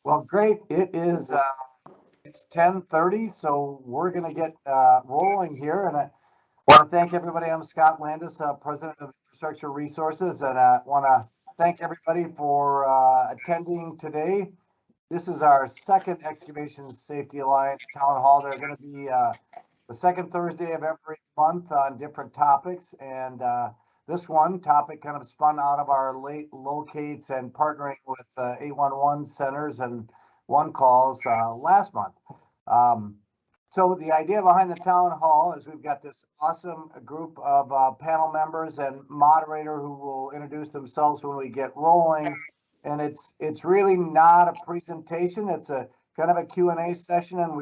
Well, great. It's 10:30, so we're going to get rolling here. And I want to thank everybody. I'm Scott Landis, President of Infrastructure Resources, and I want to thank everybody for attending today. This is our second Excavation Safety Alliance Town Hall. They're going to be the second Thursday of every month on different topics. And this one topic kind of spun out of our late locates and partnering with 811 centers and one calls last month. So the idea behind the town hall is we've got this awesome group of panel members and moderator who will introduce themselves when we get rolling. And it's really not a presentation. It's a kind of a Q&A session. And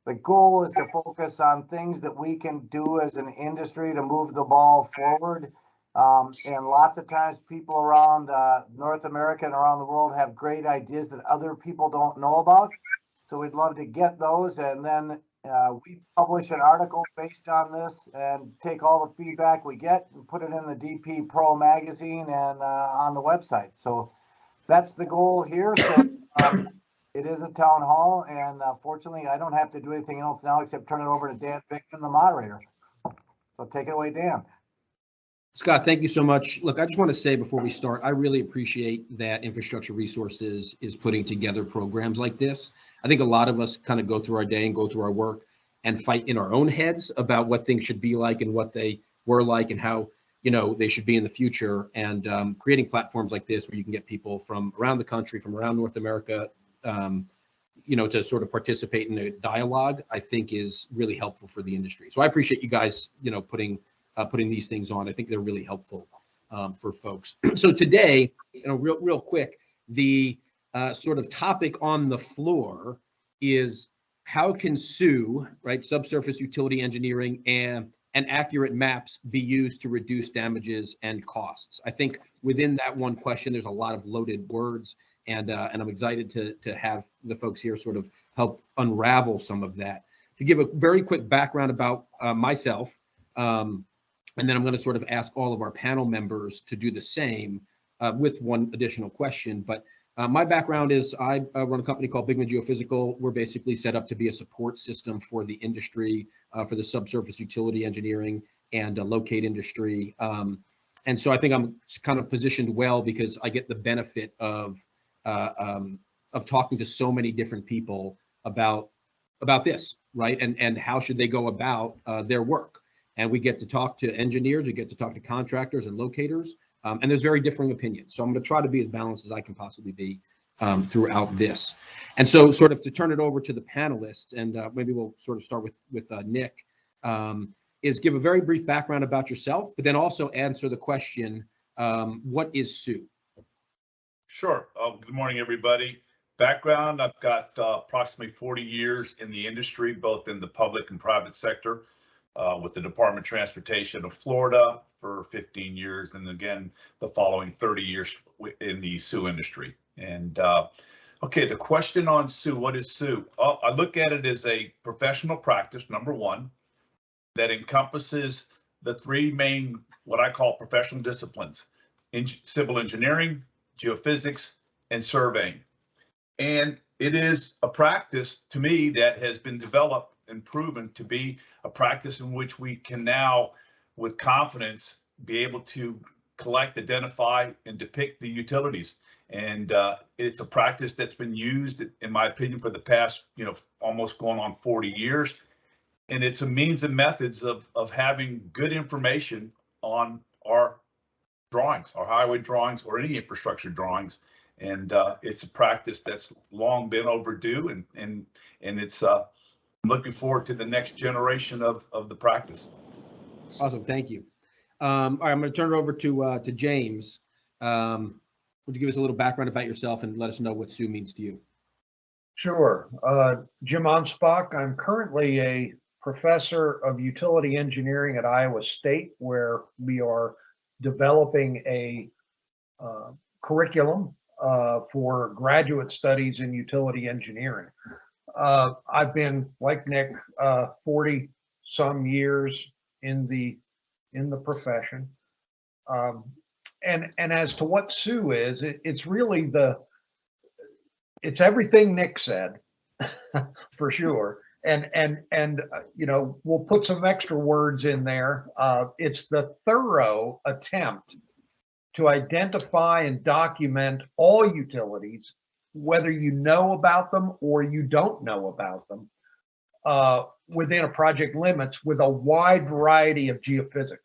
the goal is to focus on things that we can do as an industry to move the ball forward. And lots of times people around North America and around the world have great ideas that other people don't know about. So we'd love to get those. And then we publish an article based on this and take all the feedback we get and put it in the DP-Pro magazine and on the website. So that's the goal here. So it is a town hall, and fortunately, I don't have to do anything else now except turn it over to Dan Bickman, the moderator. So take it away, Dan. Scott, thank you so much. Look, I just want to say before we start, I really appreciate that Infrastructure Resources is putting together programs like this. I think a lot of us kind of go through our day and go through our work and fight in our own heads about what things should be like and what they were like and how, they should be in the future. And creating platforms like this where you can get people from around the country, from around North America, to sort of participate in a dialogue, I think is really helpful for the industry. So I appreciate you guys, putting these things on. I think they're really helpful for folks. So today, real quick, the sort of topic on the floor is how can SUE, right, subsurface utility engineering and accurate maps be used to reduce damages and costs? I think within that one question, there's a lot of loaded words, and I'm excited to have the folks here sort of help unravel some of that. To give a very quick background about myself, and then I'm going to sort of ask all of our panel members to do the same with one additional question. But my background is I run a company called Bigman Geophysical. We're basically set up to be a support system for the industry, for the subsurface utility engineering and locate industry. And so I think I'm kind of positioned well because I get the benefit of talking to so many different people about this, right? And how should they go about their work. And we get to talk to engineers, we get to talk to contractors and locators, and there's very differing opinions. So I'm going to try to be as balanced as I can possibly be throughout this. And so sort of to turn it over to the panelists, and maybe we'll sort of start with Nick, is give a very brief background about yourself, but then also answer the question, what is SUE? Sure. Good morning, everybody. Background, I've got approximately 40 years in the industry, both in the public and private sector. With the Department of Transportation of Florida for 15 years, and again, the following 30 years in the SUE industry. And okay, the question on SUE, what is SUE? I look at it as a professional practice, number one, that encompasses the three main, what I call professional disciplines: civil engineering, geophysics, and surveying. And it is a practice to me that has been developed and proven to be a practice in which we can now, with confidence, be able to collect, identify, and depict the utilities. And it's a practice that's been used, in my opinion, for the past, almost going on 40 years. And it's a means and methods of having good information on our drawings, our highway drawings, or any infrastructure drawings. And it's a practice that's long been overdue, and it's I'm looking forward to the next generation of the practice. Awesome, thank you. All right, I'm going to turn it over to James. Would you give us a little background about yourself and let us know what SUE means to you? Sure. Jim Onspach. I'm currently a professor of utility engineering at Iowa State, where we are developing a curriculum for graduate studies in utility engineering. I've been, like Nick, 40 some years in the profession. And as to what SUE is, it's really it's everything Nick said, for sure. And you know, we'll put some extra words in there. It's the thorough attempt to identify and document all utilities, whether you know about them or you don't know about them, within a project limits with a wide variety of geophysics.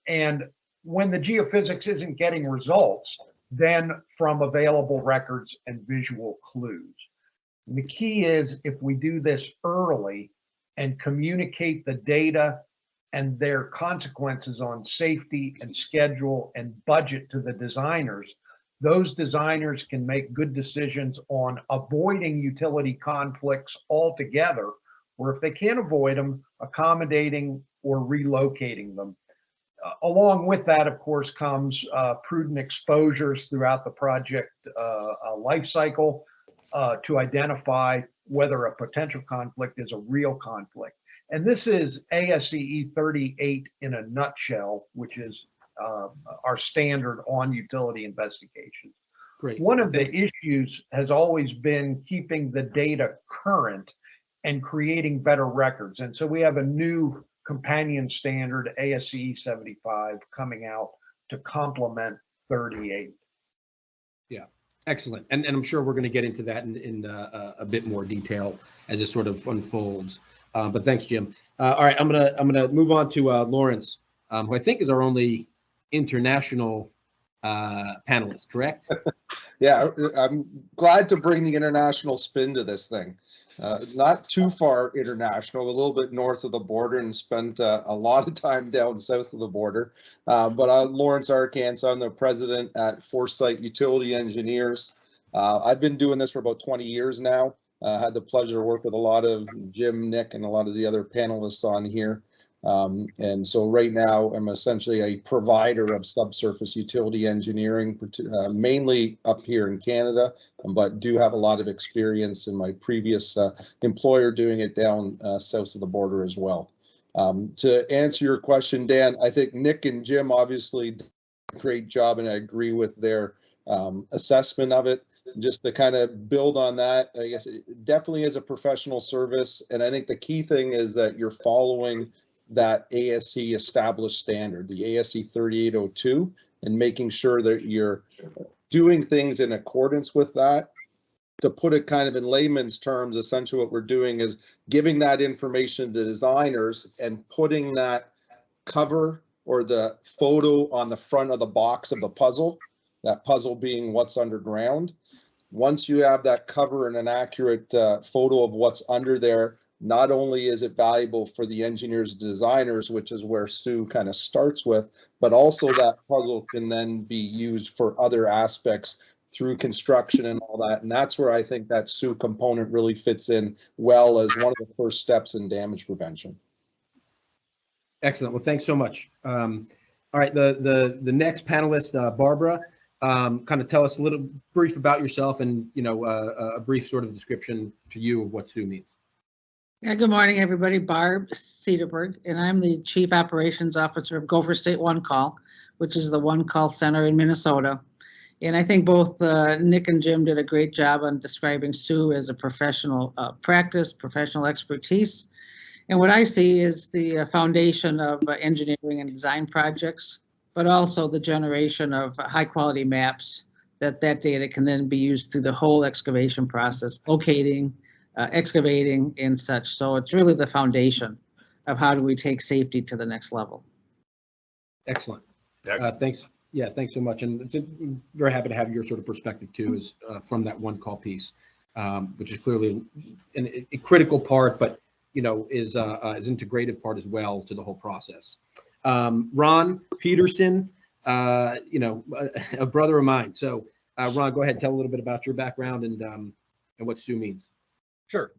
And when the geophysics isn't getting results, then from available records and visual clues. And the key is, if we do this early and communicate the data and their consequences on safety and schedule and budget to the designers, those designers can make good decisions on avoiding utility conflicts altogether, or if they can't avoid them, accommodating or relocating them. Along with that, of course, comes prudent exposures throughout the project life cycle to identify whether a potential conflict is a real conflict. And this is ASCE 38 in a nutshell, which is our standard on utility investigations. Great. One of the issues has always been keeping the data current and creating better records. And so we have a new companion standard, ASCE 75, coming out to complement 38. Yeah, excellent. And I'm sure we're going to get into that in a bit more detail as it sort of unfolds. But thanks, Jim. All right, I'm gonna move on to Lawrence, who I think is our only international panelist, correct? Yeah, I'm glad to bring the international spin to this thing. Not too far international, a little bit north of the border, and spent a lot of time down south of the border. But I'm Lawrence Arkansas. I'm the president at Foresight Utility Engineers. I've been doing this for about 20 years now. Had the pleasure to work with a lot of Jim, Nick, and a lot of the other panelists on here. And so right now I'm essentially a provider of subsurface utility engineering, mainly up here in Canada, but do have a lot of experience in my previous employer doing it down south of the border as well. To answer your question, Dan, I think Nick and Jim obviously did a great job, and I agree with their assessment of it. Just to kind of build on that, I guess it definitely is a professional service, and I think the key thing is that you're following that ASC established standard, the ASC 3802, and making sure that you're doing things in accordance with that. To put it kind of in layman's terms, essentially what we're doing is giving that information to designers and putting that cover or the photo on the front of the box of the puzzle, that puzzle being what's underground. Once you have that cover and an accurate photo of what's under there, not only is it valuable for the engineers and designers, which is where Sue kind of starts with, but also that puzzle can then be used for other aspects through construction and all that. And that's where I think that Sue component really fits in well as one of the first steps in damage prevention. Excellent. Well, thanks so much. All right, the next panelist, Barbara, kind of tell us a little brief about yourself and, you know, a brief sort of description to you of what Sue means. Yeah, good morning, everybody. Barb Cedarberg, and I'm the Chief Operations Officer of Gopher State One Call, which is the One Call Center in Minnesota. And I think both Nick and Jim did a great job on describing Sue as a professional practice, professional expertise. And what I see is the foundation of engineering and design projects, but also the generation of high quality maps that data can then be used through the whole excavation process, locating, excavating and such. So it's really the foundation of how do we take safety to the next level. Excellent. Thanks. Yeah, thanks so much. And I'm very happy to have your sort of perspective too, is from that one call piece, which is clearly a critical part, but you know, is integrative part as well to the whole process. Ron Peterson, you know, a brother of mine. So Ron, go ahead, tell a little bit about your background and what Sue means. Sure.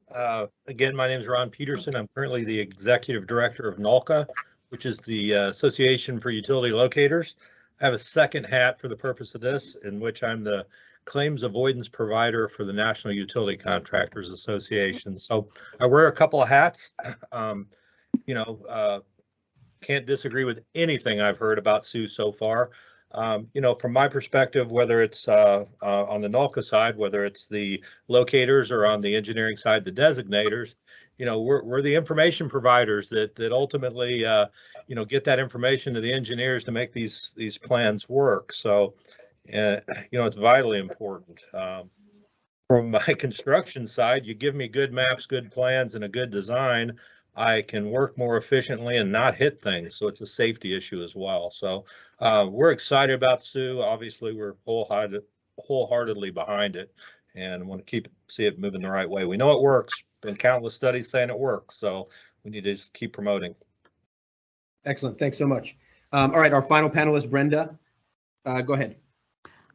Again, my name is Ron Peterson. I'm currently the Executive Director of NOLCA, which is the Association for Utility Locators. I have a second hat for the purpose of this, in which I'm the claims avoidance provider for the National Utility Contractors Association. So I wear a couple of hats. You know, can't disagree with anything I've heard about Sue so far. From my perspective, whether it's on the NOLCA side, whether it's the locators or on the engineering side, the designators, we're the information providers that ultimately, get that information to the engineers to make these plans work. So, it's vitally important. From my construction side, you give me good maps, good plans, and a good design, I can work more efficiently and not hit things. So it's a safety issue as well. So we're excited about Sue. Obviously, we're wholeheartedly behind it and want to see it moving the right way. We know it works. Been countless studies saying it works. So we need to just keep promoting. Excellent. Thanks so much. All right, our final panelist, Brenda. Go ahead.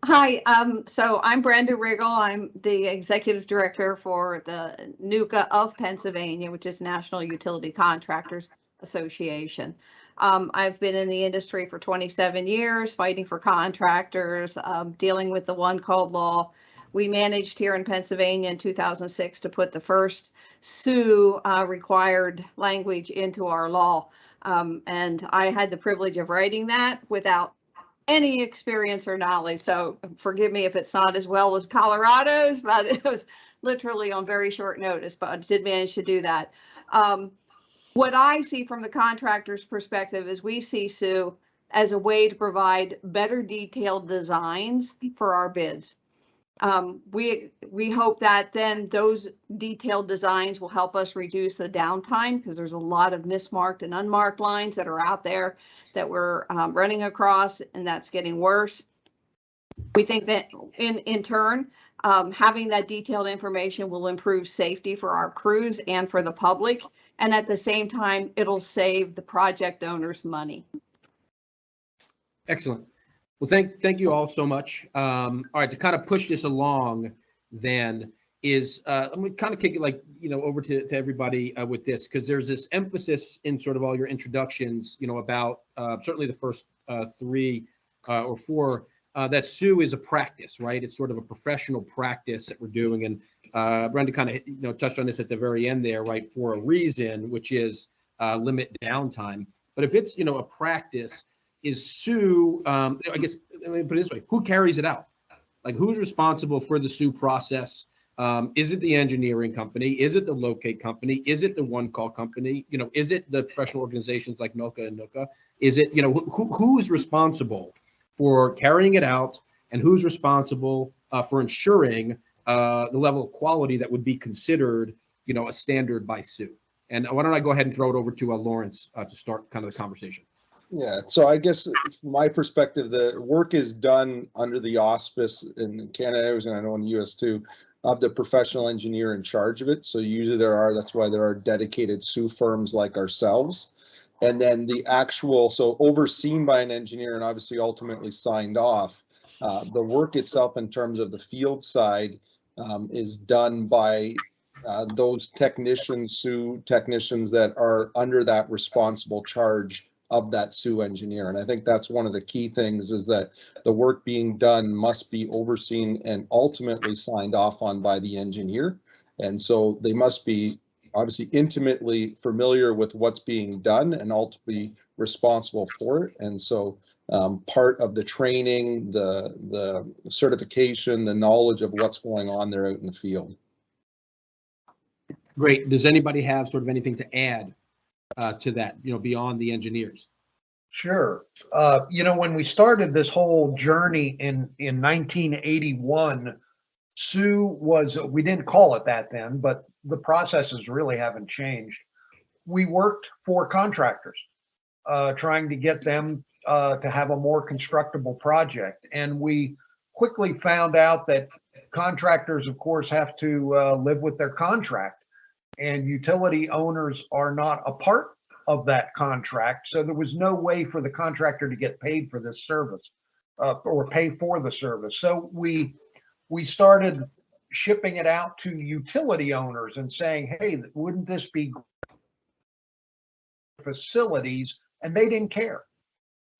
Hi, so I'm Brenda Riggle. I'm the executive director for the NUCA of Pennsylvania, which is National Utility Contractors Association. I've been in the industry for 27 years, fighting for contractors, dealing with the one code law. We managed here in Pennsylvania in 2006 to put the first SUE required language into our law. And I had the privilege of writing that without any experience or knowledge. So forgive me if it's not as well as Colorado's, but it was literally on very short notice, but I did manage to do that. What I see from the contractor's perspective is we see SUE as a way to provide better detailed designs for our bids. We hope that then those detailed designs will help us reduce the downtime, because there's a lot of mismarked and unmarked lines that are out there that we're running across, and that's getting worse. We think that in turn, having that detailed information will improve safety for our crews and for the public. And at the same time, it'll save the project owners money. Excellent. Well, thank you all so much. All right, to kind of push this along, then is I'm going to kind of kick it over to everybody with this, because there's this emphasis in sort of all your introductions, about certainly the first 3 or 4 that SUE is a practice, right? It's sort of a professional practice that we're doing, and Brenda kind of touched on this at the very end there, right? For a reason, which is limit downtime. But if it's a practice, is SUE, I guess, let me put it this way, who carries it out? Like, who's responsible for the SUE process? Is it the engineering company? Is it the locate company? Is it the one call company? Is it the professional organizations like NOLCA and NUCA? Is it, who is responsible for carrying it out, and who's responsible for ensuring the level of quality that would be considered, a standard by SUE? And why don't I go ahead and throw it over to Lawrence to start kind of the conversation. Yeah, so I guess from my perspective, the work is done under the auspice in Canada, and I know in the US too, of the professional engineer in charge of it. So usually that's why there are dedicated SUE firms like ourselves. And then the actual, so overseen by an engineer and obviously ultimately signed off, the work itself in terms of the field side is done by those technicians, SUE technicians that are under that responsible charge of that SUE engineer. And I think that's one of the key things, is that the work being done must be overseen and ultimately signed off on by the engineer. And so they must be obviously intimately familiar with what's being done and ultimately responsible for it. And so part of the training, the certification, the knowledge of what's going on there out in the field. Great. Does anybody have sort of anything to add to that, beyond the engineers? Sure. When we started this whole journey in 1981, SUE we didn't call it that then, but the processes really haven't changed. We worked for contractors, trying to get them to have a more constructible project. And we quickly found out that contractors, of course, have to live with their contract, and utility owners are not a part of that contract. So there was no way for the contractor to get paid for this service or pay for the service. So we started shipping it out to utility owners and saying, hey, wouldn't this be facilities? And they didn't care.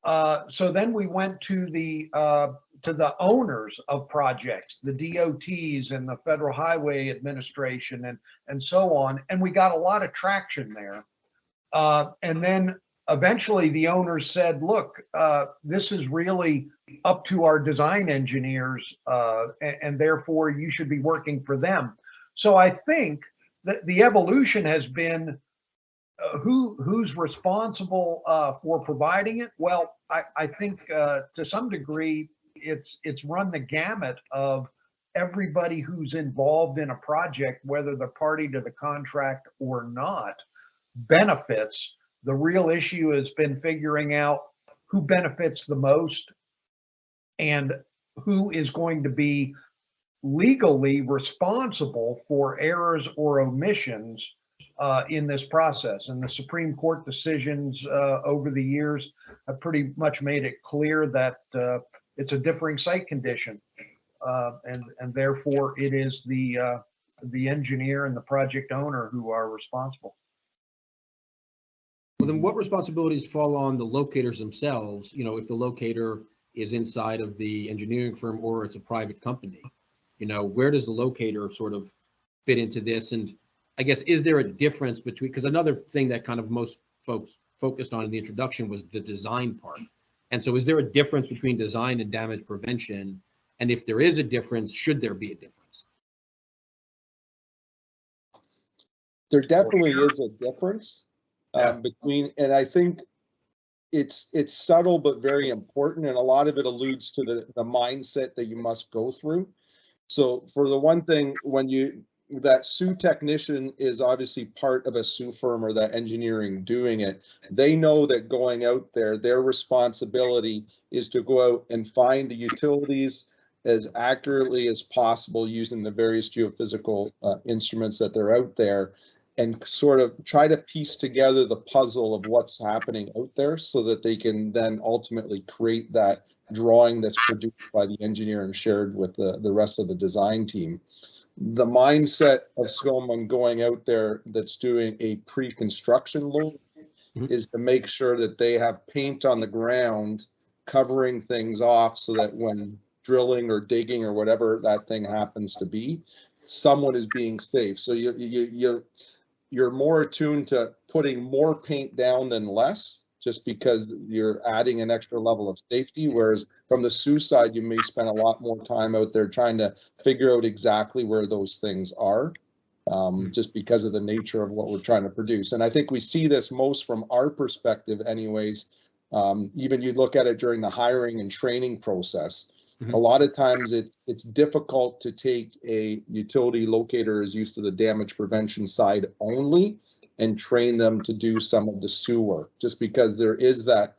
So then we went to the owners of projects, the DOTs and the Federal Highway Administration and so on. And we got a lot of traction there. And then eventually the owners said, look, this is really up to our design engineers, and therefore you should be working for them. So I think that the evolution has been who's responsible for providing it. Well, I think to some degree it's run the gamut of everybody who's involved in a project, whether they're party to the contract or not, benefits. The real issue has been figuring out who benefits the most and who is going to be legally responsible for errors or omissions in this process. And the Supreme Court decisions over the years have pretty much made it clear that it's a differing site condition, and therefore it is the engineer and the project owner who are responsible. Well, then what responsibilities fall on the locators themselves? You know, if the locator is inside of the engineering firm or it's a private company, you know, where does the locator sort of fit into this? And I guess, is there a difference between, because another thing that kind of most folks focused on in the introduction was the design part. And so is there a difference between design and damage prevention? And if there is a difference, should there be a difference? There definitely is a difference between, and I think it's subtle but very important, and a lot of it alludes to the mindset that you must go through. So for the one thing, when that SU technician is obviously part of a SU firm or that engineering doing it, they know that going out there, their responsibility is to go out and find the utilities as accurately as possible using the various geophysical instruments that they're out there, and sort of try to piece together the puzzle of what's happening out there so that they can then ultimately create that drawing that's produced by the engineer and shared with the rest of the design team. The mindset of someone going out there that's doing a pre-construction load is to make sure that they have paint on the ground covering things off so that when drilling or digging or whatever that thing happens to be, someone is being safe. So you're more attuned to putting more paint down than less, just because you're adding an extra level of safety. Whereas from the SU side, you may spend a lot more time out there trying to figure out exactly where those things are, just because of the nature of what we're trying to produce. And I think we see this most from our perspective anyways. Even you look at it during the hiring and training process. A lot of times it's difficult to take a utility locator who's used to the damage prevention side only and train them to do some of the SU work, just because there is that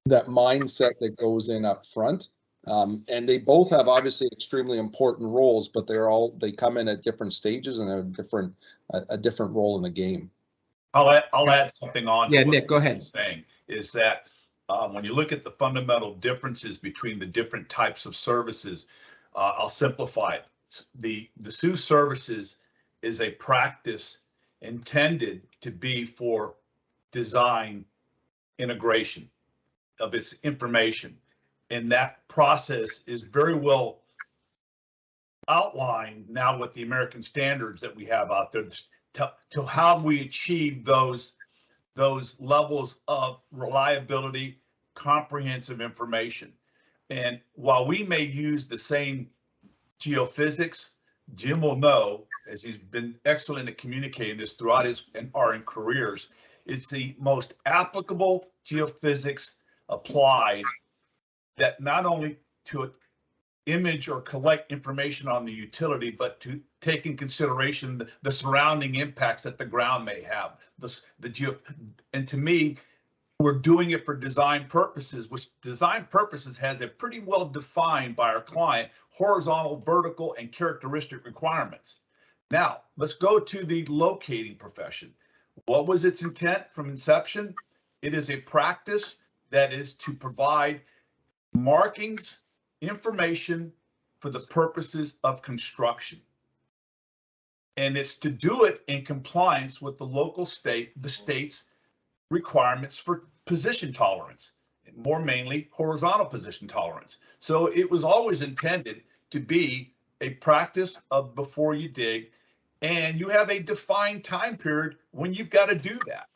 mindset that goes in up front. And they both have obviously extremely important roles, but they come in at different stages and have a different role in the game. I'll add something on. Yeah, Nick, go ahead. Saying is that when you look at the fundamental differences between the different types of services, I'll simplify it. The SU services is a practice intended to be for design integration of its information. And that process is very well outlined now with the American standards that we have out there to how we achieve those levels of reliability, comprehensive information. And while we may use the same geophysics, Jim will know, as he's been excellent at communicating this throughout his and our careers, it's the most applicable geophysics applied that not only to image or collect information on the utility, but to take in consideration the surrounding impacts that the ground may have. And to me, we're doing it for design purposes, which design purposes has a pretty well defined by our client horizontal, vertical, and characteristic requirements. Now, let's go to the locating profession. What was its intent from inception? It is a practice that is to provide markings, information for the purposes of construction. And it's to do it in compliance with the state's requirements for position tolerance, more mainly horizontal position tolerance. So it was always intended to be a practice of before you dig, and you have a defined time period when you've got to do that.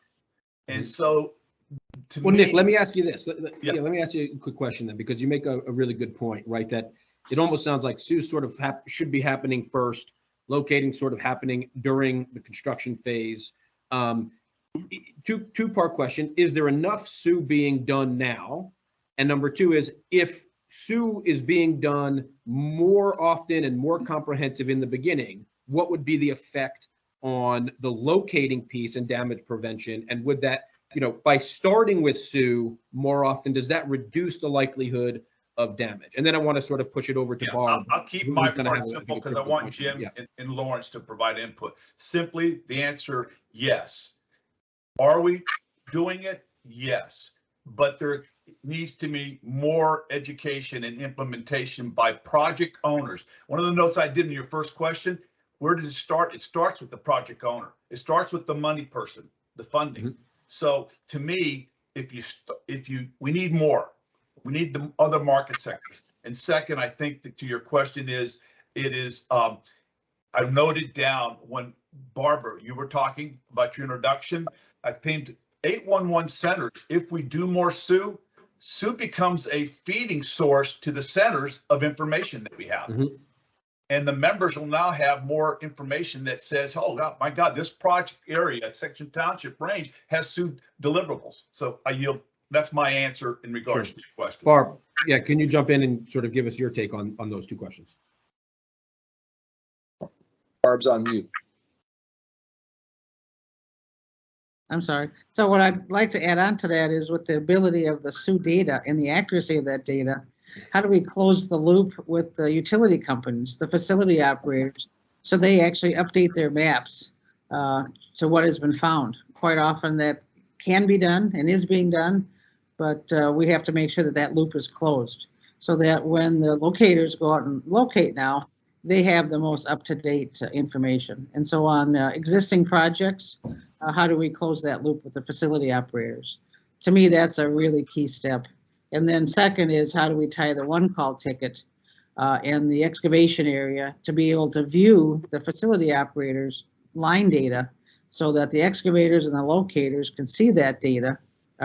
And so to Well, me, Nick, let me ask you this. Yeah. Let me ask you a quick question then, because you make a really good point, right? That it almost sounds like Sue sort of should be happening first, locating sort of happening during the construction phase. Two-part question: is there enough Sue being done now? And number two is, if Sue is being done more often and more comprehensive in the beginning, what would be the effect on the locating piece and damage prevention? And would that, by starting with Sue more often, does that reduce the likelihood of damage? And then I want to sort of push it over to Barb. I'll keep my part simple because I want Jim and Lawrence to provide input. Simply, the answer, yes. Are we doing it? Yes. But there needs to be more education and implementation by project owners. One of the notes I did in your first question, where does it start? It starts with the project owner. It starts with the money person, the funding. Mm-hmm. So to me, we need more. We need the other market sectors. And second, I think that to your question I've noted down when Barbara, you were talking about your introduction, I think 811 centers, if we do more Sue becomes a feeding source to the centers of information that we have. Mm-hmm. And the members will now have more information that says, oh God, my God, this project area, section township range has Sue deliverables. So I yield. That's my answer in regards to your question. Barb, yeah, can you jump in and sort of give us your take on those two questions? Barb's on mute. I'm sorry. So what I'd like to add on to that is, with the ability of the Sue data and the accuracy of that data, how do we close the loop with the utility companies, the facility operators, so they actually update their maps to what has been found? Quite often that can be done and is being done, but we have to make sure that that loop is closed, so that when the locators go out and locate now, they have the most up-to-date information. And so on existing projects, how do we close that loop with the facility operators? To me, that's a really key step. And then second is, how do we tie the one-call ticket and the excavation area to be able to view the facility operators' line data, so that the excavators and the locators can see that data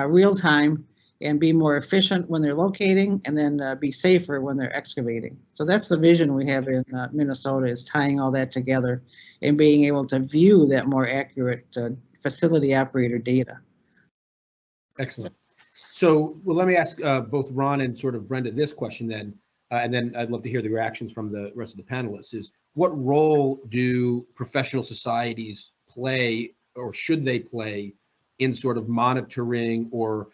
real time and be more efficient when they're locating, and then be safer when they're excavating. So that's the vision we have in Minnesota, is tying all that together and being able to view that more accurate facility operator data. Excellent. So, well, let me ask both Ron and sort of Brenda this question then, and then I'd love to hear the reactions from the rest of the panelists. Is what role do professional societies play, or should they play, in sort of monitoring or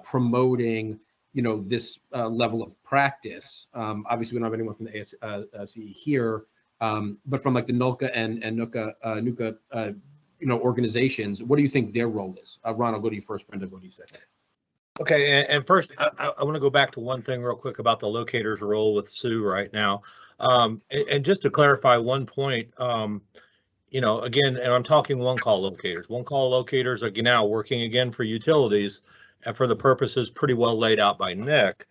promoting, this level of practice? Obviously, we don't have anyone from the ASCE here, but from like the NOLCA and NUCA, organizations, what do you think their role is? Ron, I'll go to you first. Brenda, what do you say? Okay, and first, I want to go back to one thing real quick about the locator's role with Sue right now. And just to clarify one point, again, and I'm talking one-call locators. One-call locators are now working again for utilities, and for the purposes pretty well laid out by Nick.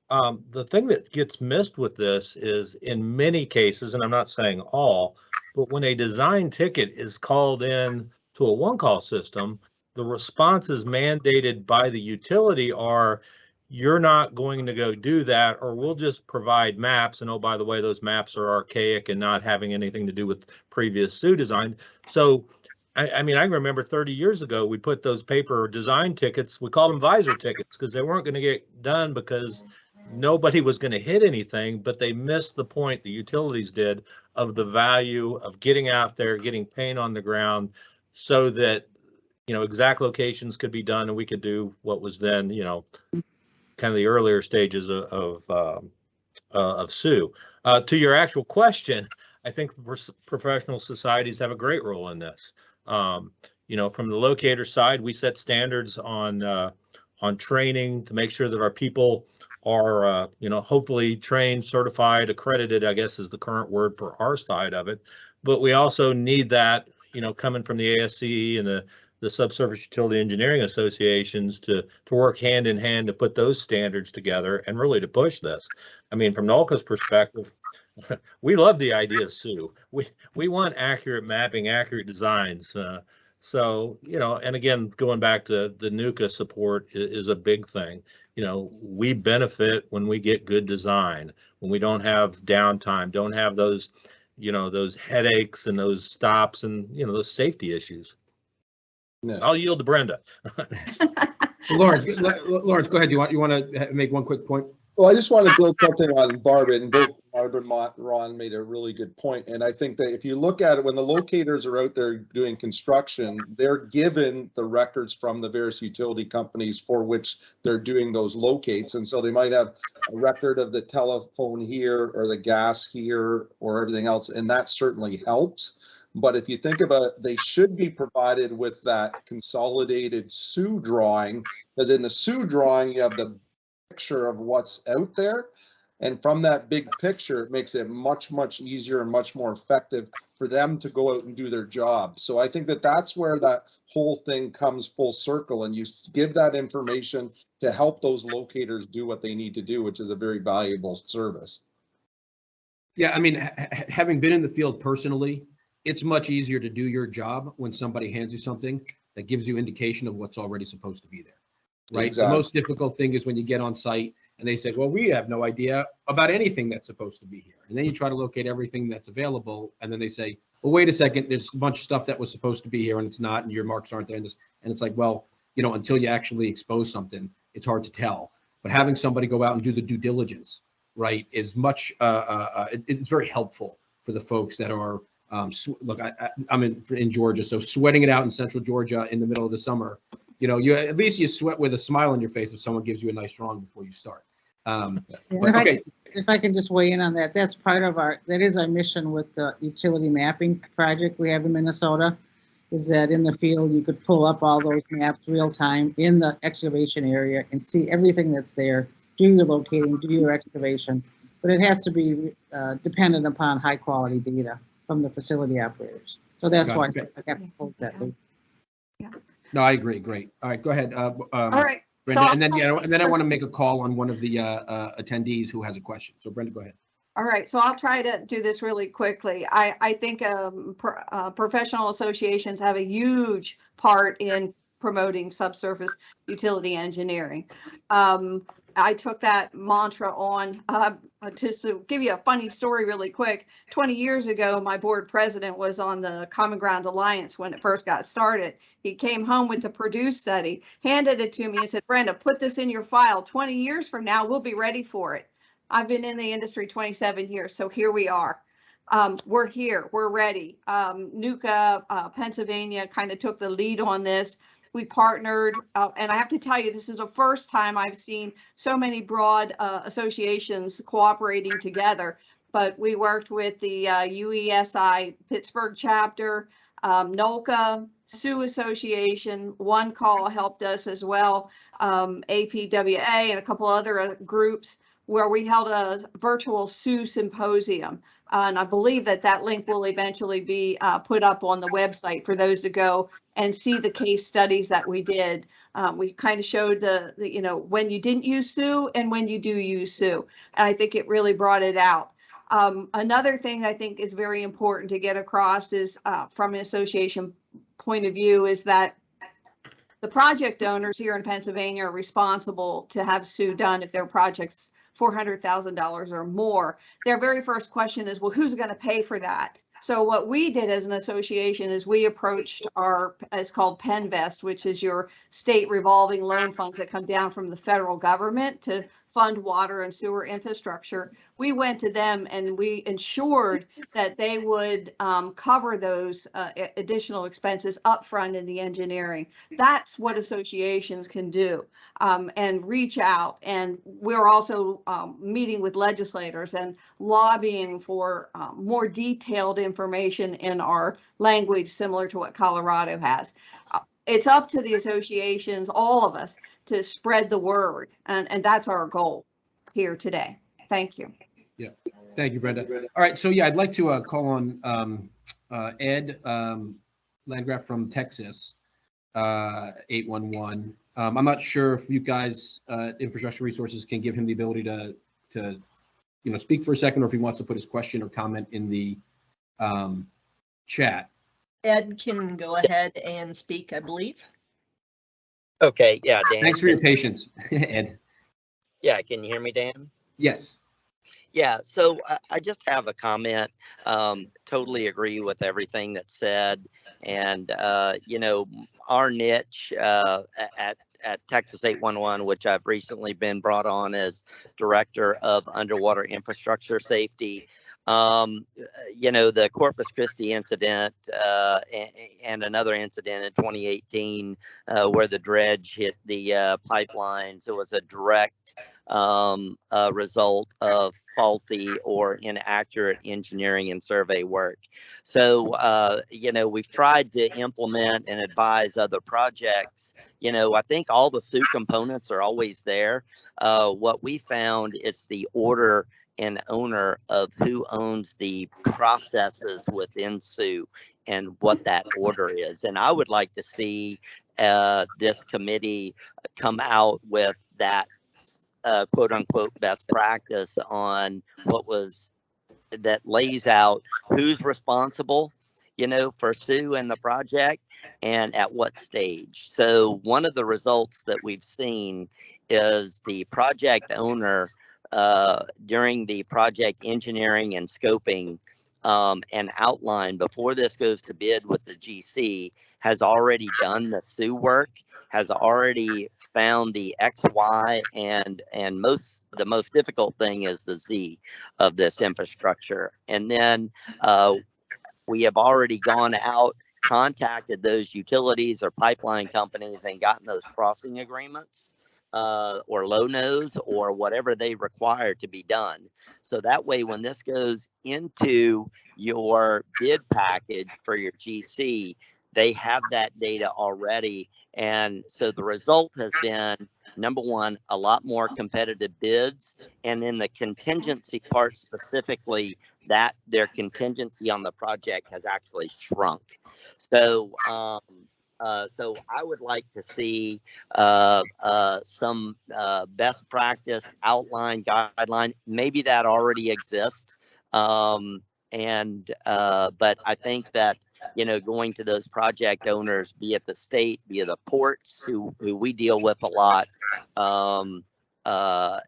The thing that gets missed with this is, in many cases, and I'm not saying all, but when a design ticket is called in to a one-call system, the responses mandated by the utility are, you're not going to go do that, or we'll just provide maps. And oh, by the way, those maps are archaic and not having anything to do with previous Sue design. So, I mean, I remember 30 years ago, we put those paper design tickets, we called them visor tickets, because they weren't going to get done because nobody was going to hit anything, but they missed the point, the utilities did, of the value of getting out there, getting paint on the ground, so that, exact locations could be done, and we could do what was then, kind of the earlier stages of Sue. To your actual question, I think professional societies have a great role in this. From the locator side, we set standards on training to make sure that our people are, hopefully trained, certified, accredited, I guess is the current word for our side of it. But we also need that, coming from the ASCE and the Subsurface Utility Engineering Associations to work hand in hand to put those standards together and really to push this. I mean, from NOLCA's perspective, we love the idea of Sue. We want accurate mapping, accurate designs. So, and again, going back to the NUCA support is a big thing. We benefit when we get good design, when we don't have downtime, don't have those, those headaches and those stops and, those safety issues. Yeah. I'll yield to Brenda. Lawrence, go ahead. You want to make one quick point? Well, I just want to build something on Barb, and both Barb and Ron made a really good point. And I think that if you look at it, when the locators are out there doing construction, they're given the records from the various utility companies for which they're doing those locates. And so they might have a record of the telephone here or the gas here or everything else, and that certainly helps. But if you think about it, they should be provided with that consolidated SU drawing, because in the SU drawing, you have the picture of what's out there. And from that big picture, it makes it much, much easier and much more effective for them to go out and do their job. So I think that that's where that whole thing comes full circle, and you give that information to help those locators do what they need to do, which is a very valuable service. Yeah, I mean, having been in the field personally, it's much easier to do your job when somebody hands you something that gives you indication of what's already supposed to be there. Right. Exactly. The most difficult thing is when you get on site and they say, well, we have no idea about anything that's supposed to be here. And then you try to locate everything that's available. And then they say, well, wait a second, there's a bunch of stuff that was supposed to be here and it's not, and your marks aren't there. And it's like, well, until you actually expose something, it's hard to tell. But having somebody go out and do the due diligence, right, is much, it's very helpful for the folks that are, look, I'm in Georgia, so sweating it out in central Georgia in the middle of the summer, you at least you sweat with a smile on your face if someone gives you a nice drawing before you start. Okay. If I can just weigh in on that, that is our mission with the utility mapping project we have in Minnesota, is that in the field, you could pull up all those maps real time in the excavation area and see everything that's there, do your locating, do your excavation, but it has to be dependent upon high quality data from the facility operators. So that's why I have to hold that. Yeah. No, I agree. Great. All right, go ahead. All right. Brenda, So and then I want to make a call on one of the attendees who has a question. So Brenda, go ahead. All right, so I'll try to do this really quickly. I think professional associations have a huge part in promoting subsurface utility engineering. I took that mantra on. Just to give you a funny story really quick, 20 years ago, my board president was on the Common Ground Alliance when it first got started. He came home with the Purdue study, handed it to me and said, Brenda, put this in your file. 20 years from now, we'll be ready for it. I've been in the industry 27 years, so here we are. We're here, we're ready. NUCA, Pennsylvania kind of took the lead on this. We partnered, and I have to tell you, this is the first time I've seen so many broad associations cooperating together. But we worked with the UESI Pittsburgh chapter, NOLCA, Sioux Association, One Call helped us as well, APWA, and a couple other groups, where we held a virtual Sioux symposium. And I believe that link will eventually be put up on the website for those to go and see the case studies that we did. We kind of showed the when you didn't use Sioux and when you do use Sioux. And I think it really brought it out. Another thing I think is very important to get across is from an association point of view is that the project owners here in Pennsylvania are responsible to have Sioux done if their project's $400,000 or more. Their very first question is, well, who's going to pay for that? So what we did as an association is we approached it's called PennVest, which is your state revolving loan funds that come down from the federal government to fund water and sewer infrastructure. We went to them and we ensured that they would cover those additional expenses upfront in the engineering. That's what associations can do, and reach out. And we're also meeting with legislators and lobbying for more detailed information in our language, similar to what Colorado has. It's up to the associations, all of us, to spread the word. And that's our goal here today. Thank you. Yeah. Thank you, Brenda. All right. So, yeah, I'd like to call on Ed Landgraf from Texas, 811. I'm not sure if you guys, Infrastructure Resources, can give him the ability to speak for a second, or if he wants to put his question or comment in the chat. Ed can go ahead and speak, I believe. Okay, yeah, Dan. Thanks for your patience, Ed. Yeah, can you hear me, Dan? Yes. Yeah, so I just have a comment. Totally agree with everything that's said. And, our niche at Texas 811, which I've recently been brought on as Director of Underwater Infrastructure Safety. The Corpus Christi incident and another incident in 2018 where the dredge hit the pipelines. It was a direct result of faulty or inaccurate engineering and survey work. So, we've tried to implement and advise other projects. I think all the SUE components are always there. What we found is the order and owner of who owns the processes within SUE and what that order is. And I would like to see this committee come out with that quote unquote best practice on that lays out who's responsible, for SUE and the project and at what stage. So one of the results that we've seen is the project owner during the project engineering and scoping and outline before this goes to bid with the GC has already done the SUE work, has already found the X, Y, and the most difficult thing is the Z of this infrastructure. And then we have already gone out, contacted those utilities or pipeline companies and gotten those crossing agreements or low nose or whatever they require to be done. So that way, when this goes into your bid package for your GC, they have that data already. And so the result has been, number one, a lot more competitive bids. And in the contingency part specifically, that their contingency on the project has actually shrunk. So, so I would like to see some best practice outline, guideline. Maybe that already exists. But I think that, going to those project owners, be it the state, be it the ports, who we deal with a lot,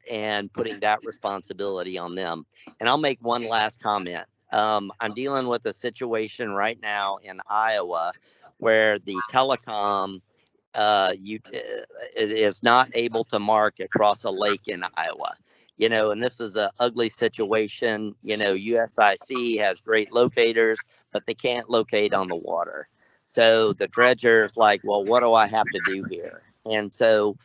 and putting that responsibility on them. And I'll make one last comment. I'm dealing with a situation right now in Iowa where the telecom is not able to mark across a lake in Iowa. And this is an ugly situation. USIC has great locators, but they can't locate on the water. So the dredger is like, well, what do I have to do here? And so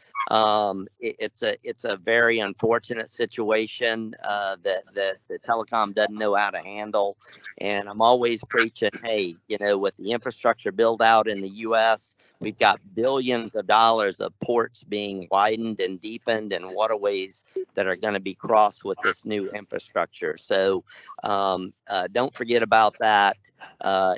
it's a very unfortunate situation that the telecom doesn't know how to handle. And I'm always preaching, hey, with the infrastructure build out in the U.S., we've got billions of dollars of ports being widened and deepened and waterways that are going to be crossed with this new infrastructure. So don't forget about that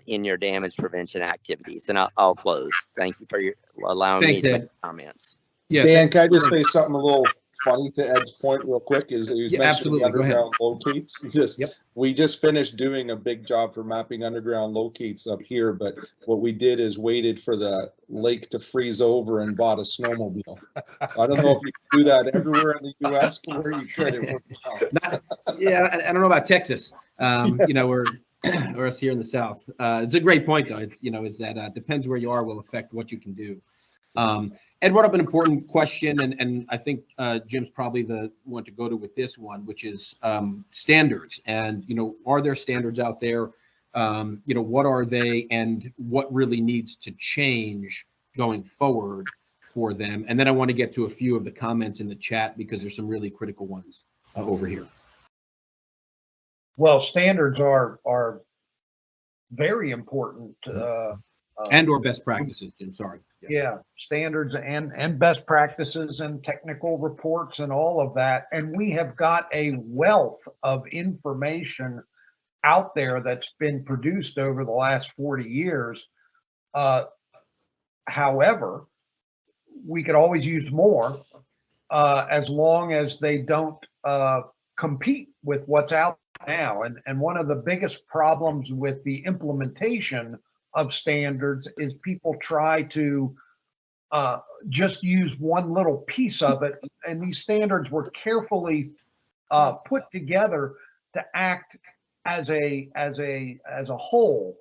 in your damage prevention activities. And I'll close. Thank you for allowing me to make comments. Yeah, Dan, can I just say something a little funny to Ed's point real quick? Is he was mentioning absolutely. underground locates. We just finished doing a big job for mapping underground locates up here, but what we did is waited for the lake to freeze over and bought a snowmobile. I don't know if you can do that everywhere in the U.S., but where you could, it worked out. I don't know about Texas. Or us here in the South. It's a great point, though. It's is that depends where you are will affect what you can do. Ed brought up an important question, and I think Jim's probably the one to go to with this one, which is standards. And are there standards out there? What are they, and what really needs to change going forward for them? And then I want to get to a few of the comments in the chat because there's some really critical ones over here. Well, standards are very important. And or best practices, Jim, sorry. Yeah, standards and best practices and technical reports and all of that. And we have got a wealth of information out there that's been produced over the last 40 years. However, we could always use more as long as they don't compete with what's out now. And one of the biggest problems with the implementation of standards is people try to just use one little piece of it, and these standards were carefully put together to act as a whole.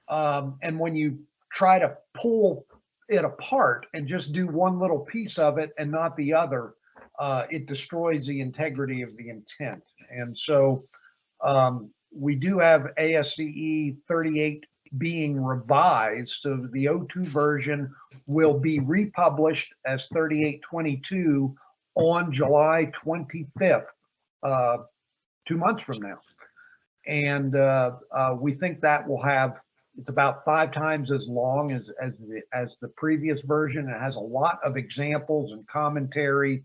And when you try to pull it apart and just do one little piece of it and not the other, it destroys the integrity of the intent. And so we do have ASCE 38 being revised, so the O2 version will be republished as 3822 on July 25th, 2 months from now. And we think that will have, it's about 5 times as long as the previous version. It has a lot of examples and commentary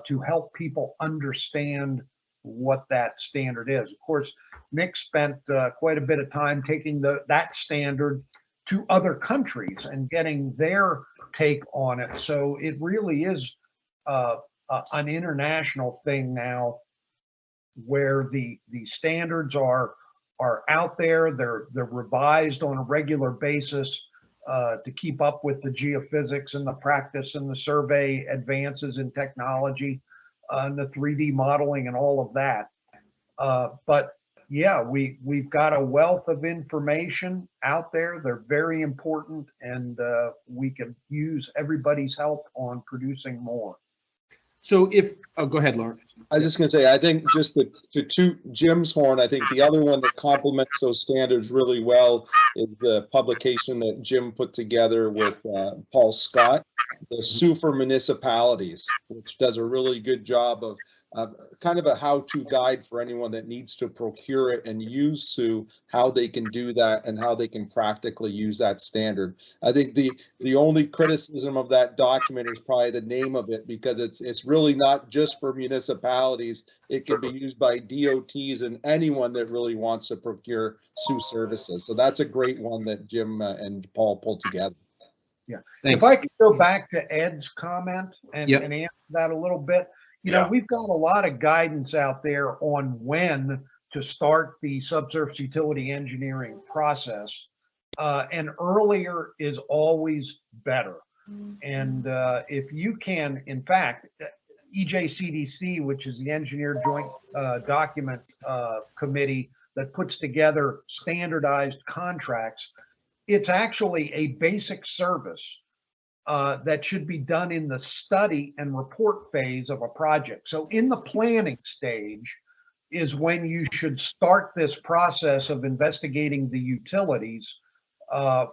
to help people understand what that standard is. Of course, Nick spent quite a bit of time taking that standard to other countries and getting their take on it. So it really is an international thing now, where the standards are out there. They're revised on a regular basis to keep up with the geophysics and the practice and the survey advances in technology and the 3D modeling and all of that. But yeah, we've got a wealth of information out there. They're very important, and we can use everybody's help on producing more. So go ahead, Lauren. I was just going to say, I think just to toot Jim's horn, I think the other one that complements those standards really well is the publication that Jim put together with Paul Scott, the Sue for Municipalities, which does a really good job of kind of a how-to guide for anyone that needs to procure it and use Sue, how they can do that and how they can practically use that standard. I think the only criticism of that document is probably the name of it, because it's really not just for municipalities. It can be used by DOTs and anyone that really wants to procure Sue services. So that's a great one that Jim and Paul pulled together. Yeah. Thanks. If I could go back to Ed's comment and answer that a little bit. You know, we've got a lot of guidance out there on when to start the subsurface utility engineering process, and earlier is always better. And if you can, in fact, EJCDC, which is the Engineer Joint Document Committee that puts together standardized contracts, it's actually a basic service that should be done in the study and report phase of a project. So in the planning stage is when you should start this process of investigating the utilities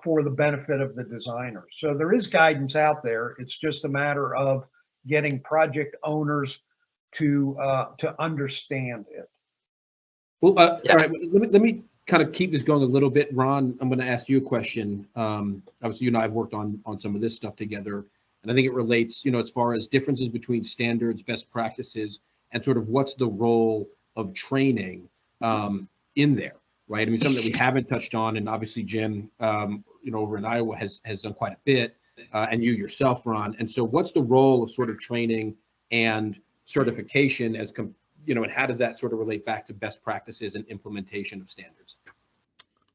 for the benefit of the designer. So there is guidance out there. It's just a matter of getting project owners to understand it. Well, all right, let me kind of keep this going a little bit. Ron, I'm going to ask you a question. Obviously, you and I have worked on some of this stuff together, and I think it relates, as far as differences between standards, best practices, and sort of what's the role of training in there, right? I mean, something that we haven't touched on, and obviously Jim, over in Iowa has done quite a bit, and you yourself, Ron. And so what's the role of sort of training and certification and how does that sort of relate back to best practices and implementation of standards?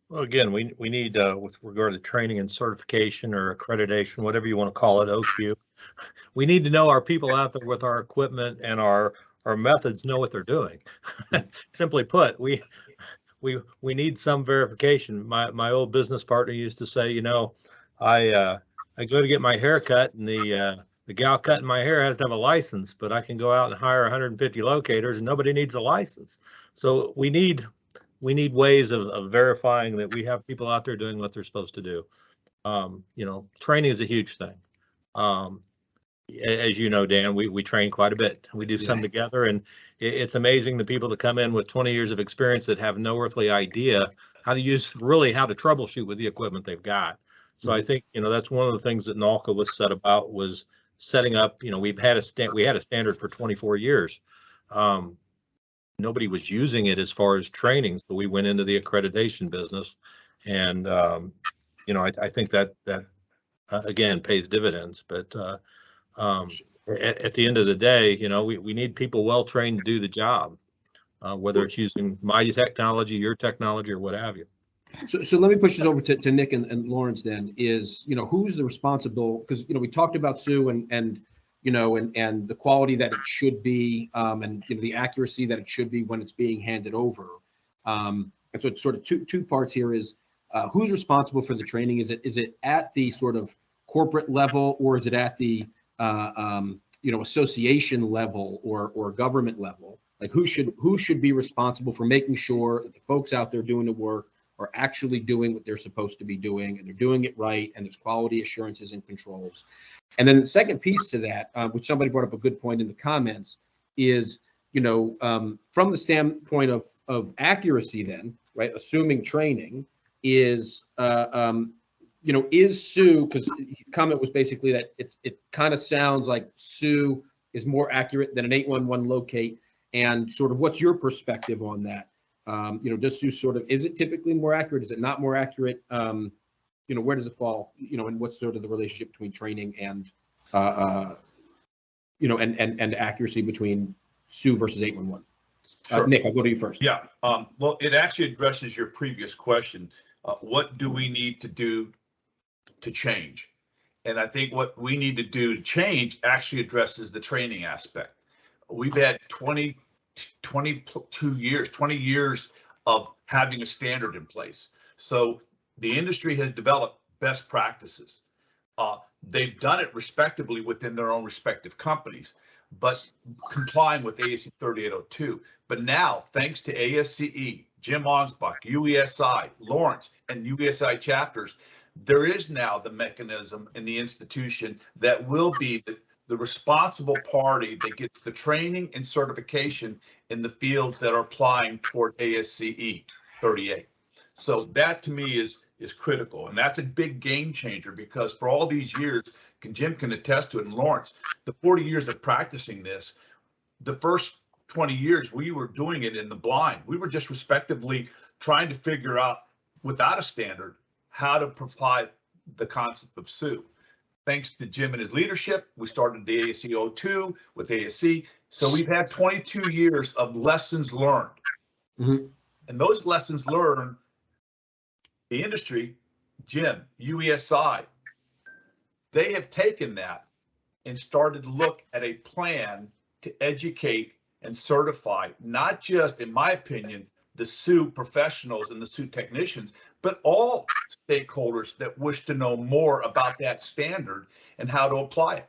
Well, again, we need, with regard to training and certification or accreditation, whatever you want to call it, OQ, we need to know our people out there with our equipment and our methods know what they're doing. Simply put, we need some verification. My old business partner used to say, I go to get my hair cut, and the gal cutting my hair has to have a license, but I can go out and hire 150 locators and nobody needs a license. So we need ways of verifying that we have people out there doing what they're supposed to do. Training is a huge thing. As you know, Dan, we train quite a bit. We do some together, and it's amazing the people that come in with 20 years of experience that have no earthly idea how to troubleshoot with the equipment they've got. So I think, that's one of the things that NALCA was set about, was setting up, we had a standard for 24 years. Nobody was using it as far as training, so we went into the accreditation business, and I think that again pays dividends. But at the end of the day, we need people well trained to do the job, whether it's using my technology, your technology, or what have you. So let me push this over to Nick and Lawrence then, is, who's the responsible, because, we talked about Sue and the quality that it should be, and, the accuracy that it should be when it's being handed over. And so it's sort of two parts here is, who's responsible for the training? Is it at the sort of corporate level, or is it at the, association level or government level? Like who should be responsible for making sure that the folks out there doing the work are actually doing what they're supposed to be doing, and they're doing it right, and there's quality assurances and controls. And then the second piece to that, which somebody brought up a good point in the comments, is, from the standpoint of accuracy then, right, assuming training is, is Sue, because the comment was basically that it kind of sounds like Sue is more accurate than an 811 locate, and sort of what's your perspective on that? Does Sue sort of, is it typically more accurate? Is it not more accurate? Where does it fall? And what's sort of the relationship between training and, and accuracy between Sue versus 811? Sure. Nick, I'll go to you first. Yeah. Well, it actually addresses your previous question. What do we need to do to change? And I think what we need to do to change actually addresses the training aspect. We've had 20 years of having a standard in place. So the industry has developed best practices. They've done it respectably within their own respective companies, but complying with ASC 3802. But now, thanks to ASCE, Jim Onsbach, UESI, Lawrence, and UESI chapters, there is now the mechanism in the institution that will be the responsible party that gets the training and certification in the fields that are applying toward ASCE 38. So that to me is critical, and that's a big game changer, because for all these years, Jim can attest to it, and Lawrence, the 40 years of practicing this, the first 20 years we were doing it in the blind. We were just respectively trying to figure out, without a standard, how to provide the concept of Sue. Thanks to Jim and his leadership, we started the ASC 02 with ASC. So we've had 22 years of lessons learned. Mm-hmm. And those lessons learned, the industry, Jim, UESI, they have taken that and started to look at a plan to educate and certify, not just, in my opinion, the Sue professionals and the Sue technicians, but all stakeholders that wish to know more about that standard and how to apply it.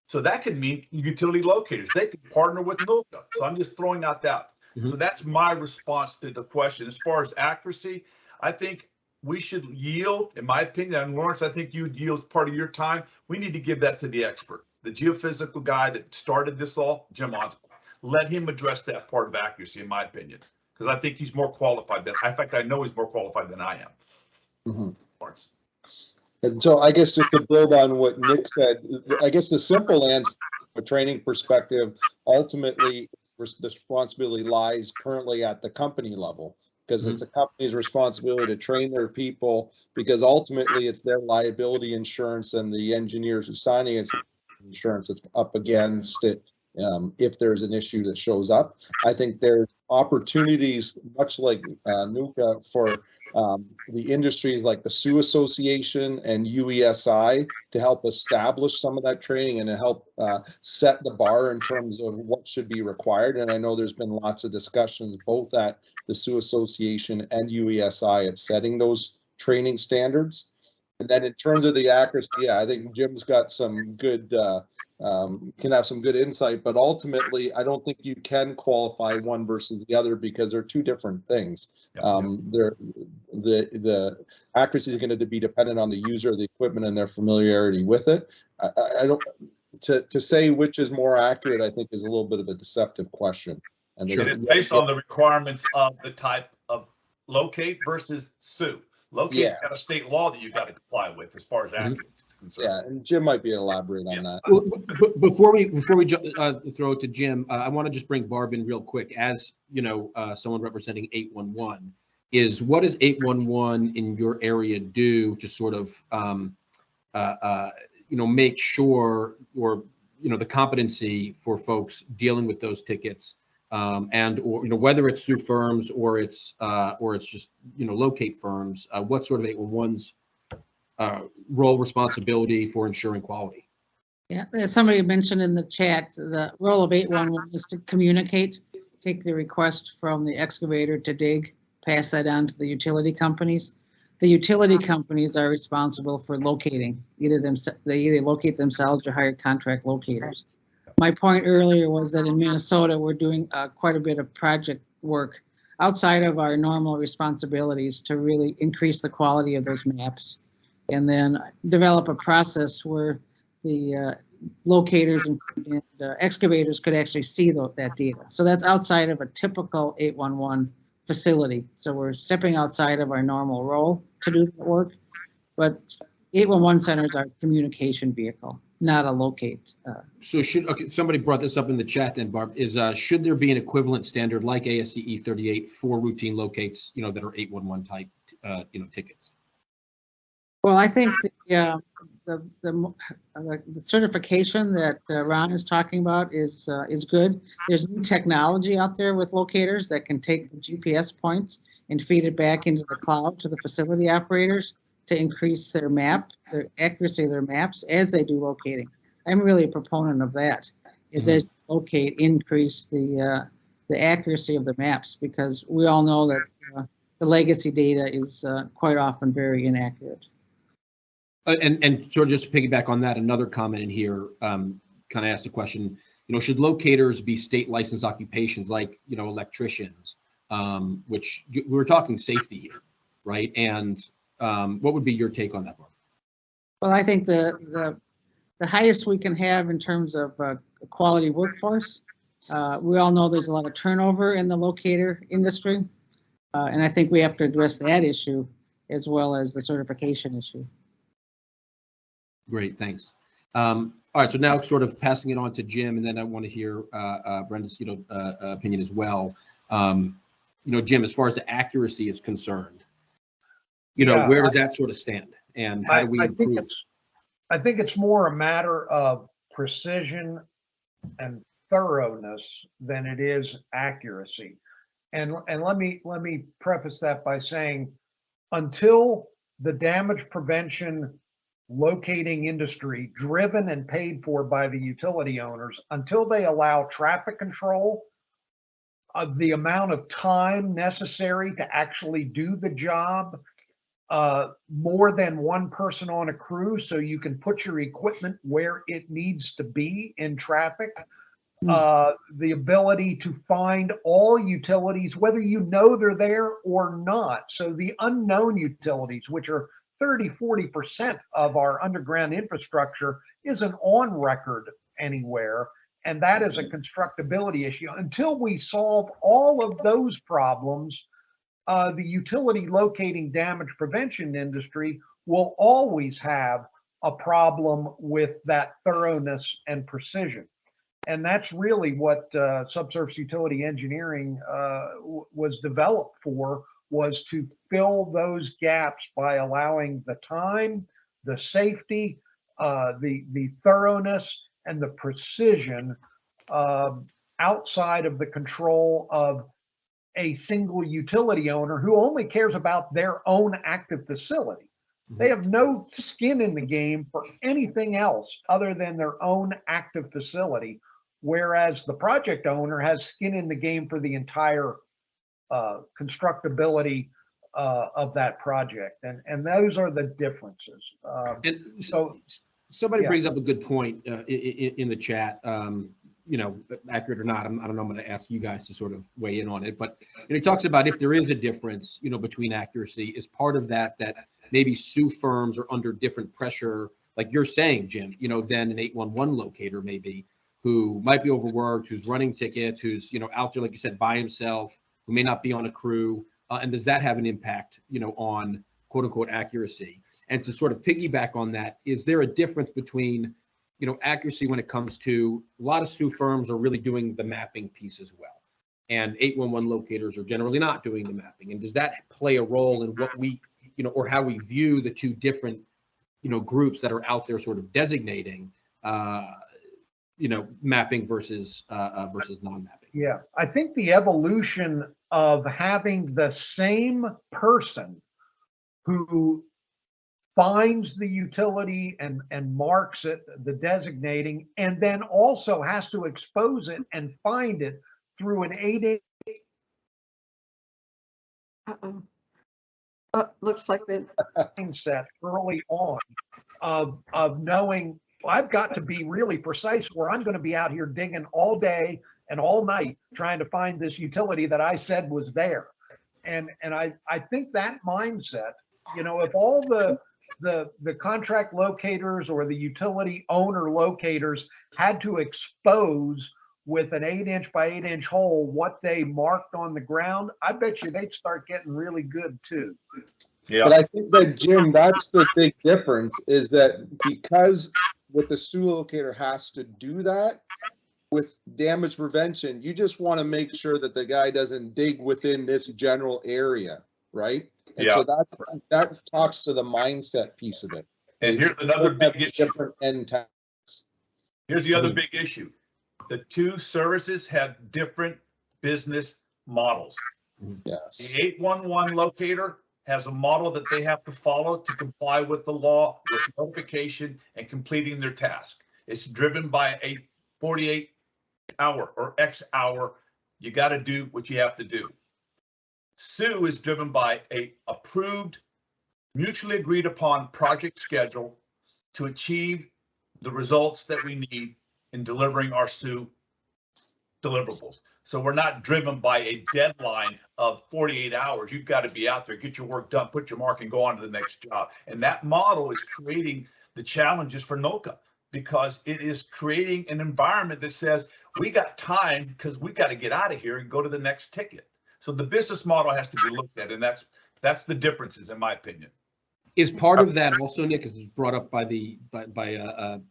So that could mean utility locators. They could partner with NULCA. So I'm just throwing that out. Mm-hmm. So that's my response to the question. As far as accuracy, I think we should yield, in my opinion, and Lawrence, I think you'd yield part of your time. We need to give that to the expert, the geophysical guy that started this all, Jim Onsbach. Let him address that part of accuracy, in my opinion, because I think he's more qualified than, in fact, I know he's more qualified than I am. Mm-hmm. Lawrence. And so I guess just to build on what Nick said, I guess the simple answer from a training perspective, ultimately the responsibility lies currently at the company level, because it's a company's responsibility to train their people, because ultimately it's their liability insurance and the engineers who signing it insurance that's up against it. If there's an issue that shows up, I think there's opportunities, much like NUCA, for the industries like the Sioux Association and UESI to help establish some of that training and to help set the bar in terms of what should be required. And I know there's been lots of discussions both at the Sioux Association and UESI at setting those training standards. And then in terms of the accuracy, yeah, I think Jim's got some good can have some good insight, but ultimately I don't think you can qualify one versus the other, because they're two different things. The accuracy is going to be dependent on the user of the equipment and their familiarity with it. I don't to say which is more accurate, I think, is a little bit of a deceptive question. And It is based on the requirements of the type of locate versus Sue. Locate's got a state law that you got to comply with as far as accuracy is concerned. Yeah, and Jim might be elaborate on that. Well, before we throw it to Jim, I want to just bring Barb in real quick. As someone representing 811, is what does 811 in your area do to sort of make sure, or the competency for folks dealing with those tickets and or whether it's through firms or it's just locate firms, what sort of 811's role responsibility for ensuring quality? Yeah, as somebody mentioned in the chat, the role of 811 is to communicate, take the request from the excavator to dig, pass that on to the utility companies. The utility companies are responsible for locating. They either locate themselves or hire contract locators. My point earlier was that in Minnesota, we're doing quite a bit of project work outside of our normal responsibilities to really increase the quality of those maps, and then develop a process where the locators and excavators could actually see that data. So that's outside of a typical 811 facility. So we're stepping outside of our normal role to do the work, but 811 centers are a communication vehicle, not a locate. So somebody brought this up in the chat then, Barb, should there be an equivalent standard like ASCE 38 for routine locates, that are 811 type, tickets? Well, I think the certification that Ron is talking about is good. There's new technology out there with locators that can take the GPS points and feed it back into the cloud to the facility operators to increase their accuracy of their maps as they do locating. I'm really a proponent of that. As you locate, increase the accuracy of the maps, because we all know that the legacy data is quite often very inaccurate. And sort of just to piggyback on that, another comment in here kind of asked the question, should locators be state licensed occupations like, electricians, which we're talking safety here, right? And what would be your take on that, Barb? Well, I think the highest we can have in terms of a quality workforce, we all know there's a lot of turnover in the locator industry. And I think we have to address that issue as well as the certification issue. Great, thanks. All right, so now sort of passing it on to Jim, and then I want to hear Brenda's opinion as well. Jim, as far as the accuracy is concerned, where does that sort of stand, and how do we improve? I think it's more a matter of precision and thoroughness than it is accuracy. And let me preface that by saying, until the damage prevention locating industry, driven and paid for by the utility owners, until they allow traffic control of the amount of time necessary to actually do the job, more than one person on a crew, so you can put your equipment where it needs to be in traffic, the ability to find all utilities, whether they're there or not. So the unknown utilities, which are 30–40% of our underground infrastructure, isn't on record anywhere. And that is a constructability issue. Until we solve all of those problems, the utility locating damage prevention industry will always have a problem with that thoroughness and precision. And that's really what subsurface utility engineering was developed for, was to fill those gaps by allowing the time, the safety, the thoroughness, and the precision outside of the control of a single utility owner who only cares about their own active facility. They have no skin in the game for anything else other than their own active facility, whereas the project owner has skin in the game for the entire constructibility of that project, and those are the differences. And so somebody brings up a good point in the chat. Accurate or not, I don't know. I'm going to ask you guys to sort of weigh in on it. But he talks about if there is a difference, between accuracy, is part of that maybe SUE firms are under different pressure, like you're saying, Jim. Than an 811 locator maybe, who might be overworked, who's running tickets, who's out there, like you said, by himself, who may not be on a crew, and does that have an impact, on quote unquote accuracy? And to sort of piggyback on that, is there a difference between, accuracy when it comes to a lot of SUE firms are really doing the mapping piece as well, and 811 locators are generally not doing the mapping? And does that play a role in what we, or how we view the two different, groups that are out there sort of designating, mapping versus non-mapping? Yeah, I think the evolution of having the same person who finds the utility and marks it, the designating, and then also has to expose it and find it through an 8-inch Uh-oh. Looks like the, mindset early on of knowing I've got to be really precise, where I'm going to be out here digging all day and all night trying to find this utility that I said was there. And I think that mindset, you know, if all the contract locators or the utility owner locators had to expose with an 8-inch by 8-inch hole what they marked on the ground, I bet you they'd start getting really good too. Yeah. But I think that, Jim, that's the big difference, is that because with the SU locator has to do that, with damage prevention, you just want to make sure that the guy doesn't dig within this general area, right? And Yeah. so that talks to the mindset piece of it. And here's another big issue. Different end tasks. Here's the other big issue. The two services have different business models. Yes. The 811 locator has a model that they have to follow to comply with the law, with notification and completing their task. It's driven by a 48-hour or X hour. You got to do what you have to do. SU is driven by a approved, mutually agreed upon project schedule to achieve the results that we need in delivering our SU deliverables. So we're not driven by a deadline of 48 hours. You've got to be out there, get your work done, put your mark and go on to the next job. And that model is creating the challenges for NOCA, because it is creating an environment that says we got time because we got to get out of here and go to the next ticket. So the business model has to be looked at, and that's the differences, in my opinion. Is part of that also, Nick, as brought up by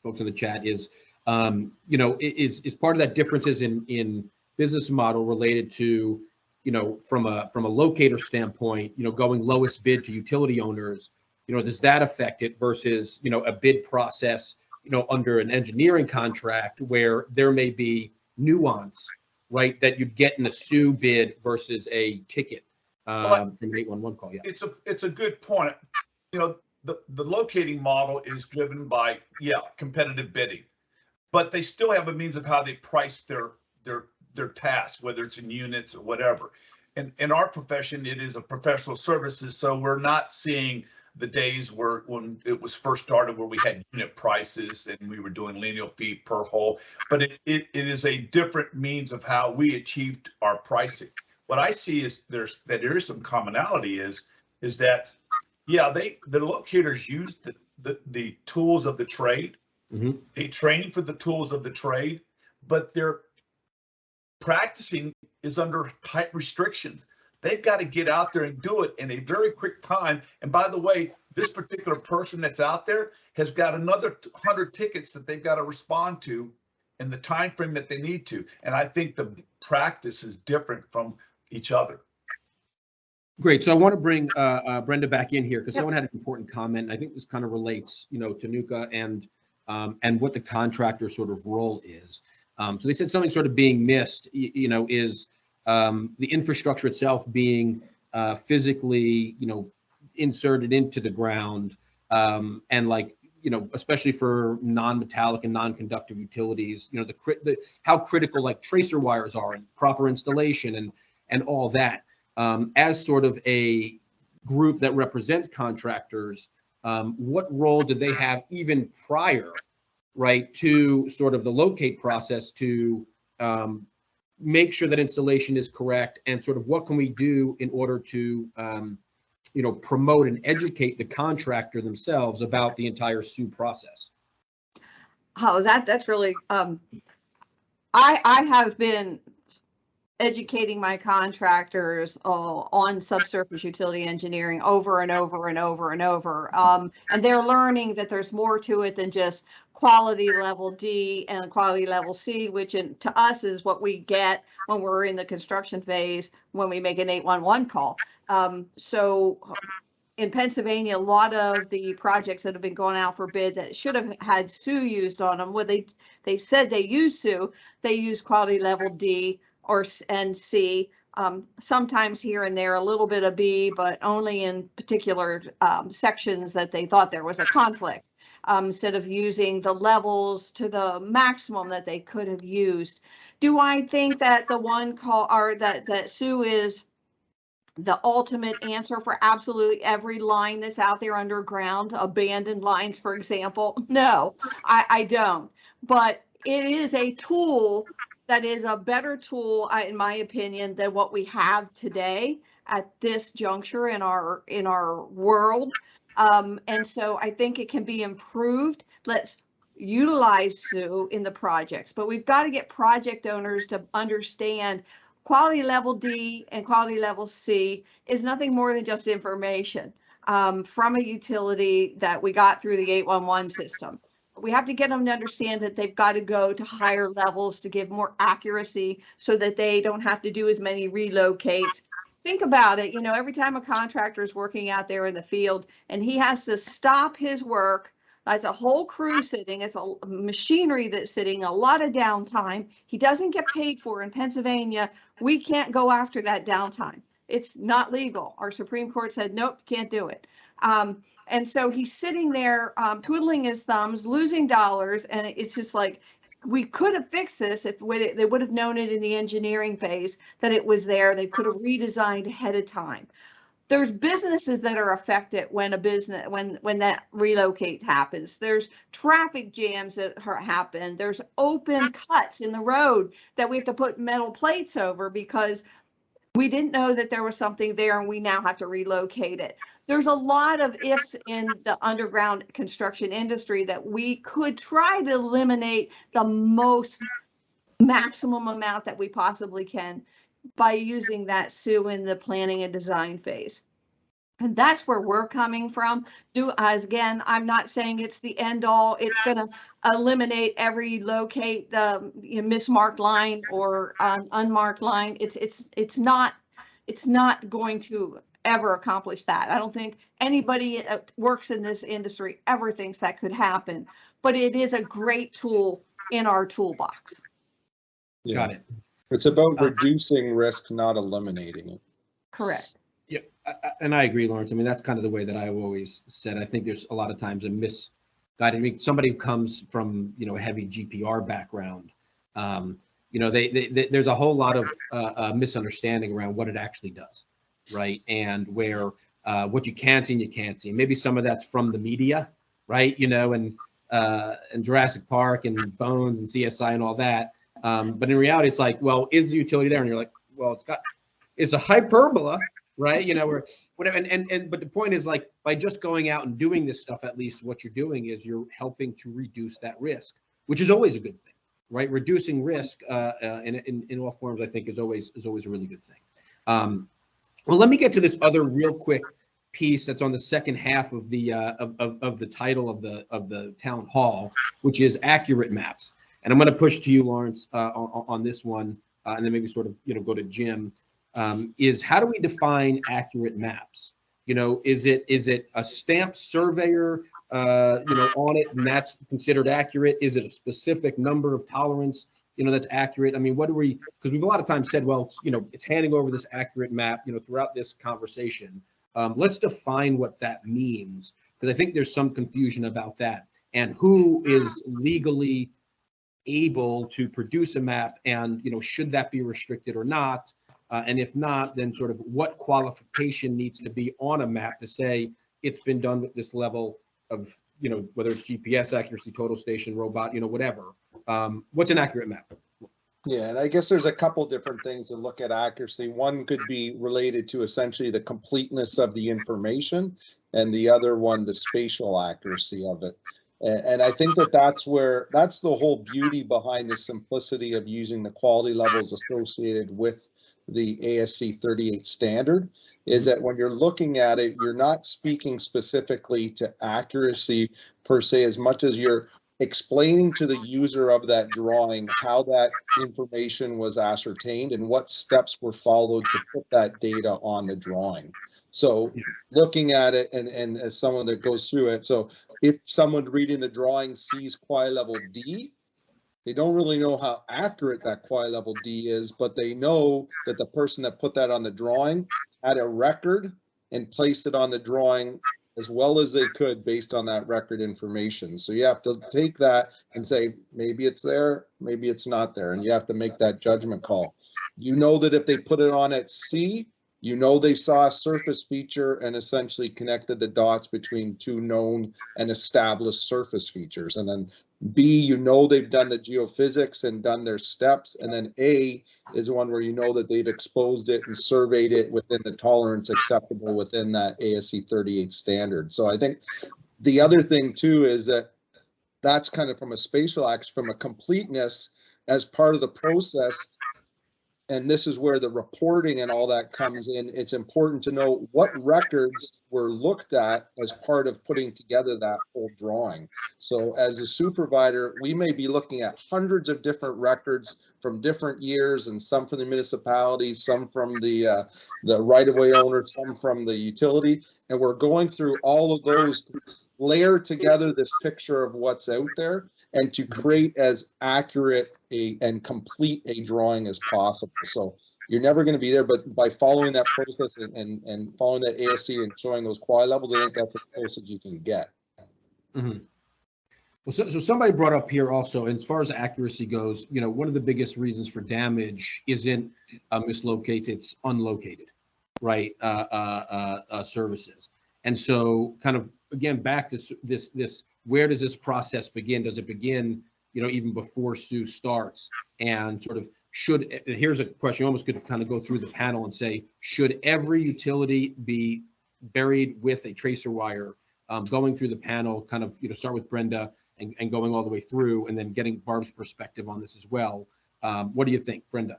folks in the chat, is you know, is part of that differences in business model related to, you know, from a locator standpoint, you know, going lowest bid to utility owners, you know, does that affect it versus, you know, a bid process, you know, under an engineering contract where there may be nuance, right, that you'd get in a SU bid versus a ticket from an 811 call? Yeah, It's a good point. You know, the locating model is driven by, competitive bidding, but they still have a means of how they price their task, whether it's in units or whatever. And in our profession, it is a professional services, so we're not seeing the days when it was first started where we had unit prices and we were doing lineal feet per hole, but it is a different means of how we achieved our pricing. What I see is there is some commonality is that, the locators use the tools of the trade. Mm-hmm. They train for the tools of the trade, but their practicing is under tight restrictions. They've got to get out there and do it in a very quick time. And by the way, this particular person that's out there has got another 100 tickets that they've got to respond to in the time frame that they need to. And I think the practice is different from each other. Great. So I want to bring Brenda back in here because someone had an important comment. And I think this kind of relates, you know, to NUCA and what the contractor sort of role is. So they said something sort of being missed, you know, is the infrastructure itself being physically, you know, inserted into the ground, and like, you know, especially for non-metallic and non-conductive utilities, you know, how critical like tracer wires are and proper installation and all that. As sort of a group that represents contractors, what role did they have even prior, right, to sort of the locate process to make sure that installation is correct, and sort of what can we do in order to, you know, promote and educate the contractor themselves about the entire SU process? Oh, that's really, I have been educating my contractors on subsurface utility engineering over and over and over and over. And they're learning that there's more to it than just quality level D and quality level C, which to us is what we get when we're in the construction phase, when we make an 811 call. So in Pennsylvania, a lot of the projects that have been going out for bid that should have had SU used on them, where they said they used SU, they use quality level D and C. Sometimes here and there a little bit of B, but only in particular sections that they thought there was a conflict, instead of using the levels to the maximum that they could have used. Do I think that the one call or that Sue is the ultimate answer for absolutely every line that's out there underground, abandoned lines, for example? No, I don't. But it is a tool that is a better tool, in my opinion, than what we have today at this juncture in our world. And so I think it can be improved. Let's utilize Sue in the projects, but we've got to get project owners to understand quality level D and quality level C is nothing more than just information from a utility that we got through the 811 system. We have to get them to understand that they've got to go to higher levels to give more accuracy so that they don't have to do as many relocates. Think about it, you know, every time a contractor is working out there in the field and he has to stop his work, that's a whole crew sitting, it's a machinery that's sitting, a lot of downtime. He doesn't get paid for. In Pennsylvania, we can't go after that downtime. It's not legal. Our Supreme Court said, nope, can't do it. And so he's sitting there twiddling his thumbs, losing dollars. And it's just like, we could have fixed this if they would have known it in the engineering phase that it was there. They could have redesigned ahead of time. There's businesses that are affected when when that relocate happens. There's traffic jams that happen. There's open cuts in the road that we have to put metal plates over because we didn't know that there was something there and we now have to relocate it. There's a lot of ifs in the underground construction industry that we could try to eliminate the maximum amount that we possibly can by using that Sue in the planning and design phase. And that's where we're coming from. Again, I'm not saying it's the end all. It's going to eliminate every locate the mismarked line or unmarked line. It's not going to ever accomplish that. I don't think anybody that works in this industry ever thinks that could happen, but it is a great tool in our toolbox. Yeah. Got it. It's about reducing risk, not eliminating it. Correct. Yeah, and I agree, Lawrence. I mean, that's kind of the way that I've always said. I think there's a lot of times a misguided. I mean, somebody who comes from, you know, a heavy GPR background, you know, there's a whole lot of misunderstanding around what it actually does, right? And where what you can see and you can't see. Maybe some of that's from the media, right? You know, and Jurassic Park and Bones and CSI and all that. But in reality, it's like, well, is the utility there? And you're like, well, it's a hyperbola. Right, you know, or whatever, but the point is, like, by just going out and doing this stuff, at least what you're doing is you're helping to reduce that risk, which is always a good thing, right? Reducing risk in all forms, I think, is always a really good thing. Well, let me get to this other real quick piece that's on the second half of the of the title of the town hall, which is accurate maps. And I'm going to push to you, Lawrence, on this one, and then maybe sort of, you know, go to Jim. Is how do we define accurate maps? You know, is it a stamped surveyor, you know, on it, and that's considered accurate? Is it a specific number of tolerance, you know, that's accurate? I mean, what do we? Because we've a lot of times said, well, you know, it's handing over this accurate map, you know, throughout this conversation. Let's define what that means, because I think there's some confusion about that, and who is legally able to produce a map, and, you know, should that be restricted or not? And if not, then sort of what qualification needs to be on a map to say it's been done with this level of, you know, whether it's GPS accuracy, total station, robot, you know, whatever. What's an accurate map? Yeah, and I guess there's a couple different things to look at accuracy. One could be related to essentially the completeness of the information, and the other one, the spatial accuracy of it. And I think that's the whole beauty behind the simplicity of using the quality levels associated with the ASC 38 standard, is that when you're looking at it, you're not speaking specifically to accuracy per se, as much as you're explaining to the user of that drawing how that information was ascertained and what steps were followed to put that data on the drawing. So looking at it, and as someone that goes through it, so if someone reading the drawing sees quality level D, They don't really know how accurate that quiet level D is, but they know that the person that put that on the drawing had a record and placed it on the drawing as well as they could based on that record information. So you have to take that and say, maybe it's there, maybe it's not there, and you have to make that judgment call. You know that if they put it on at C, you know they saw a surface feature and essentially connected the dots between two known and established surface features. And then B, you know they've done the geophysics and done their steps. And then A is one where you know that they've exposed it and surveyed it within the tolerance acceptable within that ASC 38 standard. So I think the other thing too is that that's kind of from a spatial action, from a completeness as part of the process. And this is where the reporting and all that comes in. It's important to know what records were looked at as part of putting together that whole drawing. So as a supervisor, we may be looking at hundreds of different records from different years, and some from the municipality, some from the right-of-way owner, some from the utility. And we're going through all of those to layer together this picture of what's out there and to create as accurate and complete a drawing as possible. So you're never going to be there, but by following that process and following that ASC and showing those quiet levels, I think that's as close as you can get. Mm-hmm. Well, so somebody brought up here also, as far as accuracy goes, you know, one of the biggest reasons for damage isn't mislocated, it's unlocated, right? Services. And so kind of, again, back to this, where does this process begin? Does it begin, you know, even before Sue starts? And sort of here's a question, you almost could kind of go through the panel and say, should every utility be buried with a tracer wire, going through the panel, kind of, you know, start with Brenda and going all the way through, and then getting Barb's perspective on this as well. What do you think, Brenda?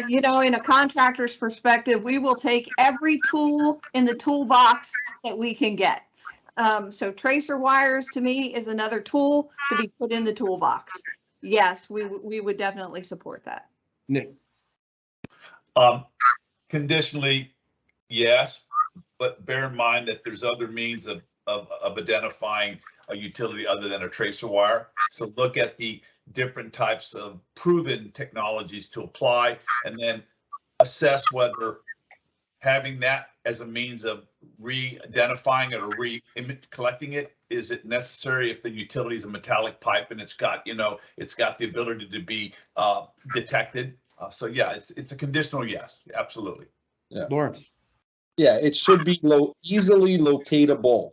You know, in a contractor's perspective, we will take every tool in the toolbox that we can get. So tracer wires to me is another tool to be put in the toolbox. Yes, we would definitely support that. Nick? Conditionally, yes, but bear in mind that there's other means of identifying a utility other than a tracer wire. So look at the different types of proven technologies to apply, and then assess whether having that as a means of re-identifying it or collecting it, is it necessary if the utility is a metallic pipe and it's got, you know, it's got the ability to be detected. So yeah, it's a conditional yes, absolutely. Yeah. Lawrence? Yeah, it should be easily locatable,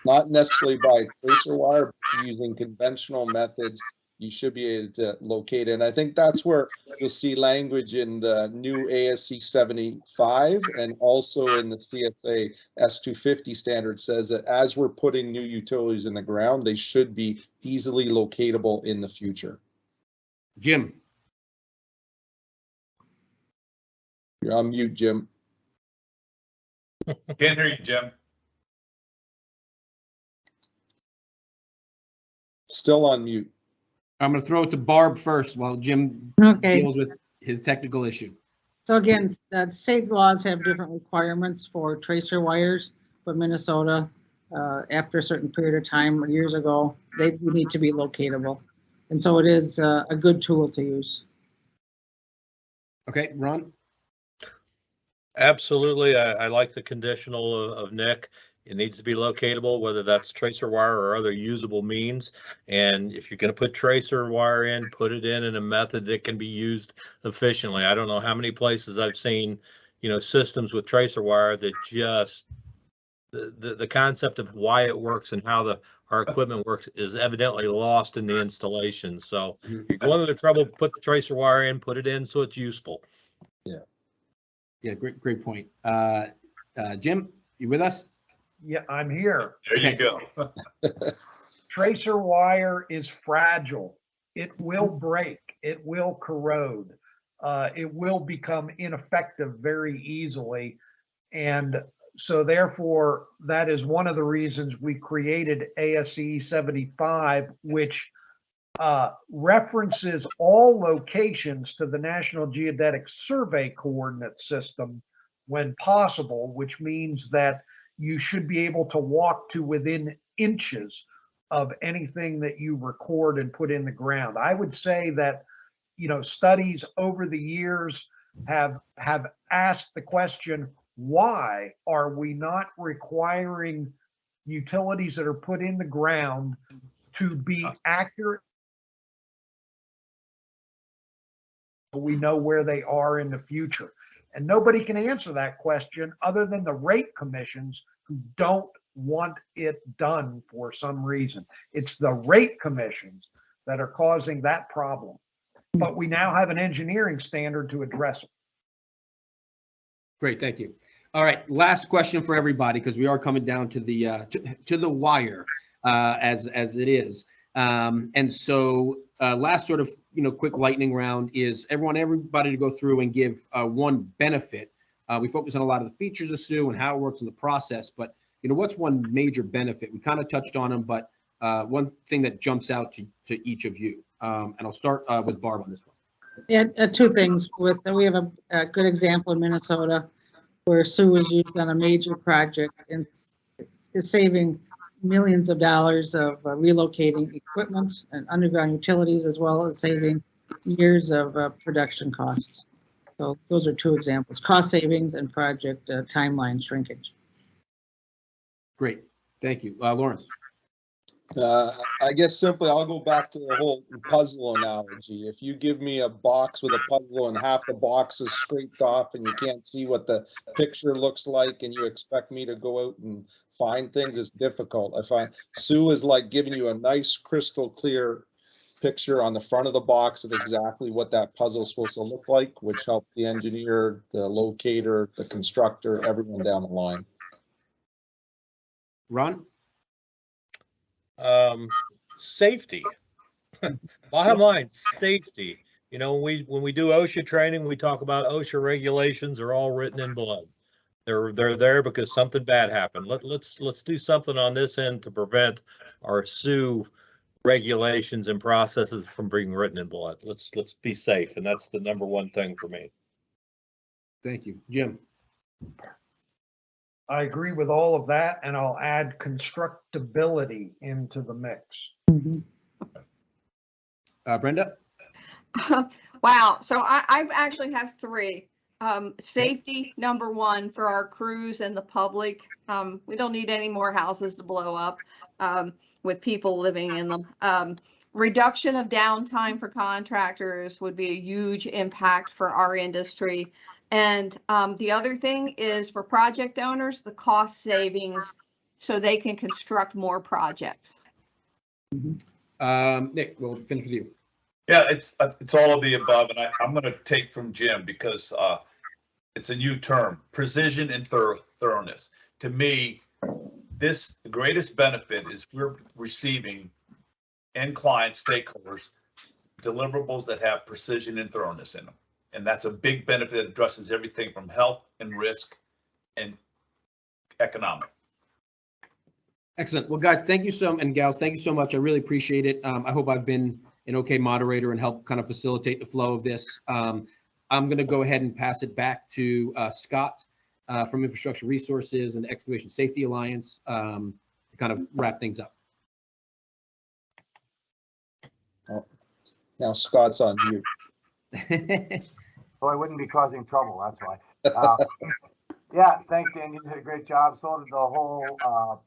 not necessarily by tracer wire, but using conventional methods. You should be able to locate it. And I think that's where you'll see language in the new ASC 75 and also in the CSA S250 standard says that as we're putting new utilities in the ground, they should be easily locatable in the future. Jim? You're on mute, Jim. Can't hear you, Jim. Still on mute. I'm going to throw it to Barb first while Jim deals with his technical issue. So again, state laws have different requirements for tracer wires, but Minnesota, after a certain period of time, years ago, they do need to be locatable. And so it is a good tool to use. Okay, Ron? Absolutely. I like the conditional of Nick. It needs to be locatable, whether that's tracer wire or other usable means. And if you're going to put tracer wire in, put it in a method that can be used efficiently. I don't know how many places I've seen, you know, systems with tracer wire that just the concept of why it works and how our equipment works is evidently lost in the installation. So you're going to the trouble, put the tracer wire in, put it in so it's useful. Yeah. Yeah, great point. Jim, you with us? Yeah, I'm here. There you go. Tracer wire is fragile. It will break. It will corrode. It will become ineffective very easily. And so therefore, that is one of the reasons we created ASC 75, which references all locations to the National Geodetic Survey coordinate system when possible, which means that you should be able to walk to within inches of anything that you record and put in the ground. I would say that, studies over the years have asked the question, why are we not requiring utilities that are put in the ground to be accurate? We know where they are in the future. And nobody can answer that question other than the rate commissions who don't want it done for some reason. It's the rate commissions that are causing that problem. But we now have an engineering standard to address it. Great, thank you. All right, last question for everybody, because we are coming down to the to the wire as it is. And so last sort of quick lightning round is everybody to go through and give one benefit. We focus on a lot of the features of SUE and how it works in the process, but what's one major benefit? We kind of touched on them, but one thing that jumps out to each of you. And I'll start with Barb on this one. Yeah, two things. We have a good example in Minnesota where SUE is used on a major project and it's saving millions of dollars of relocating equipment and underground utilities, as well as saving years of production costs. So those are two examples: cost savings and project timeline shrinkage. Great, thank you, Lawrence. I guess simply I'll go back to the whole puzzle analogy. If you give me a box with a puzzle and half the box is scraped off and you can't see what the picture looks like and you expect me to go out and find things, it's difficult. I find SUE is like giving you a nice crystal clear picture on the front of the box of exactly what that puzzle is supposed to look like, which helps the engineer, the locator, the constructor, everyone down the line. Ron? Safety. Bottom line, safety. When we do OSHA training, we talk about OSHA regulations are all written in blood. They're there because something bad happened. Let's do something on this end to prevent our SUE regulations and processes from being written in blood. Let's be safe, and that's the number one thing for me. Thank you, Jim. I agree with all of that, and I'll add constructability into the mix. Mm-hmm. Brenda? Wow. So I actually have three. Safety, number one, for our crews and the public. We don't need any more houses to blow up with people living in them. Reduction of downtime for contractors would be a huge impact for our industry. And the other thing is for project owners, the cost savings so they can construct more projects. Nick, we'll finish with you. Yeah, it's all of the above, and I'm going to take from Jim because it's a new term: precision and thoroughness. To me, the greatest benefit is we're receiving end client stakeholders deliverables that have precision and thoroughness in them, and that's a big benefit that addresses everything from health and risk and economic. Excellent. Well, guys, thank you and gals, thank you so much. I really appreciate it. I hope I've been an okay moderator and help kind of facilitate the flow of this. I'm going to go ahead and pass it back to Scott from Infrastructure Resources and Excavation Safety Alliance to kind of wrap things up. Now Scott's on mute. Well, I wouldn't be causing trouble, that's why. Yeah, thanks, Dan. You did a great job. So did the whole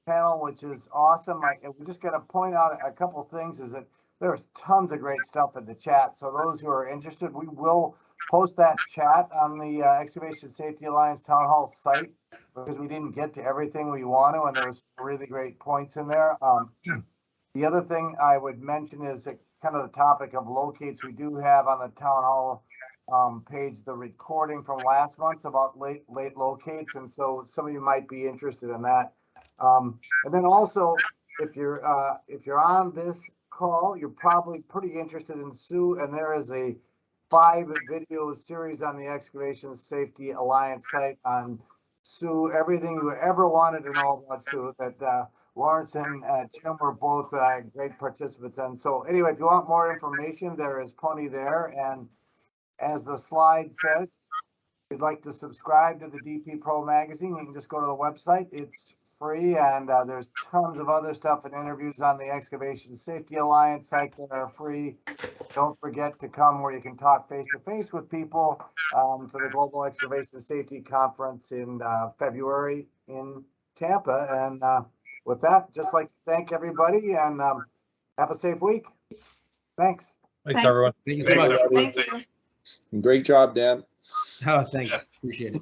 panel, which is awesome. We're just going to point out a couple of things. Is that there's tons of great stuff in the chat. So those who are interested, we will post that chat on the Excavation Safety Alliance Town Hall site because we didn't get to everything we want to, and there's really great points in there. The other thing I would mention is that kind of the topic of locates. We do have on the Town Hall page the recording from last month about late locates, and so some of you might be interested in that. And then also, if you're on this call, you're probably pretty interested in SUE, and there is a 5-video series on the Excavation Safety Alliance site on SUE, everything you ever wanted to know about SUE that Lawrence and Jim were both great participants in. So anyway, if you want more information, there is plenty there. And as the slide says, if you'd like to subscribe to the DP Pro magazine, you can just go to the website. It's free, and there's tons of other stuff and interviews on the Excavation Safety Alliance site that are free. Don't forget to come where you can talk face to face with people to the Global Excavation Safety Conference in February in Tampa. And with that, just like to thank everybody and have a safe week. Thanks. Thanks, everyone. Thank you so Thanks, much. everyone. Thank you. Great job, Dan. Oh, thanks. Appreciate it.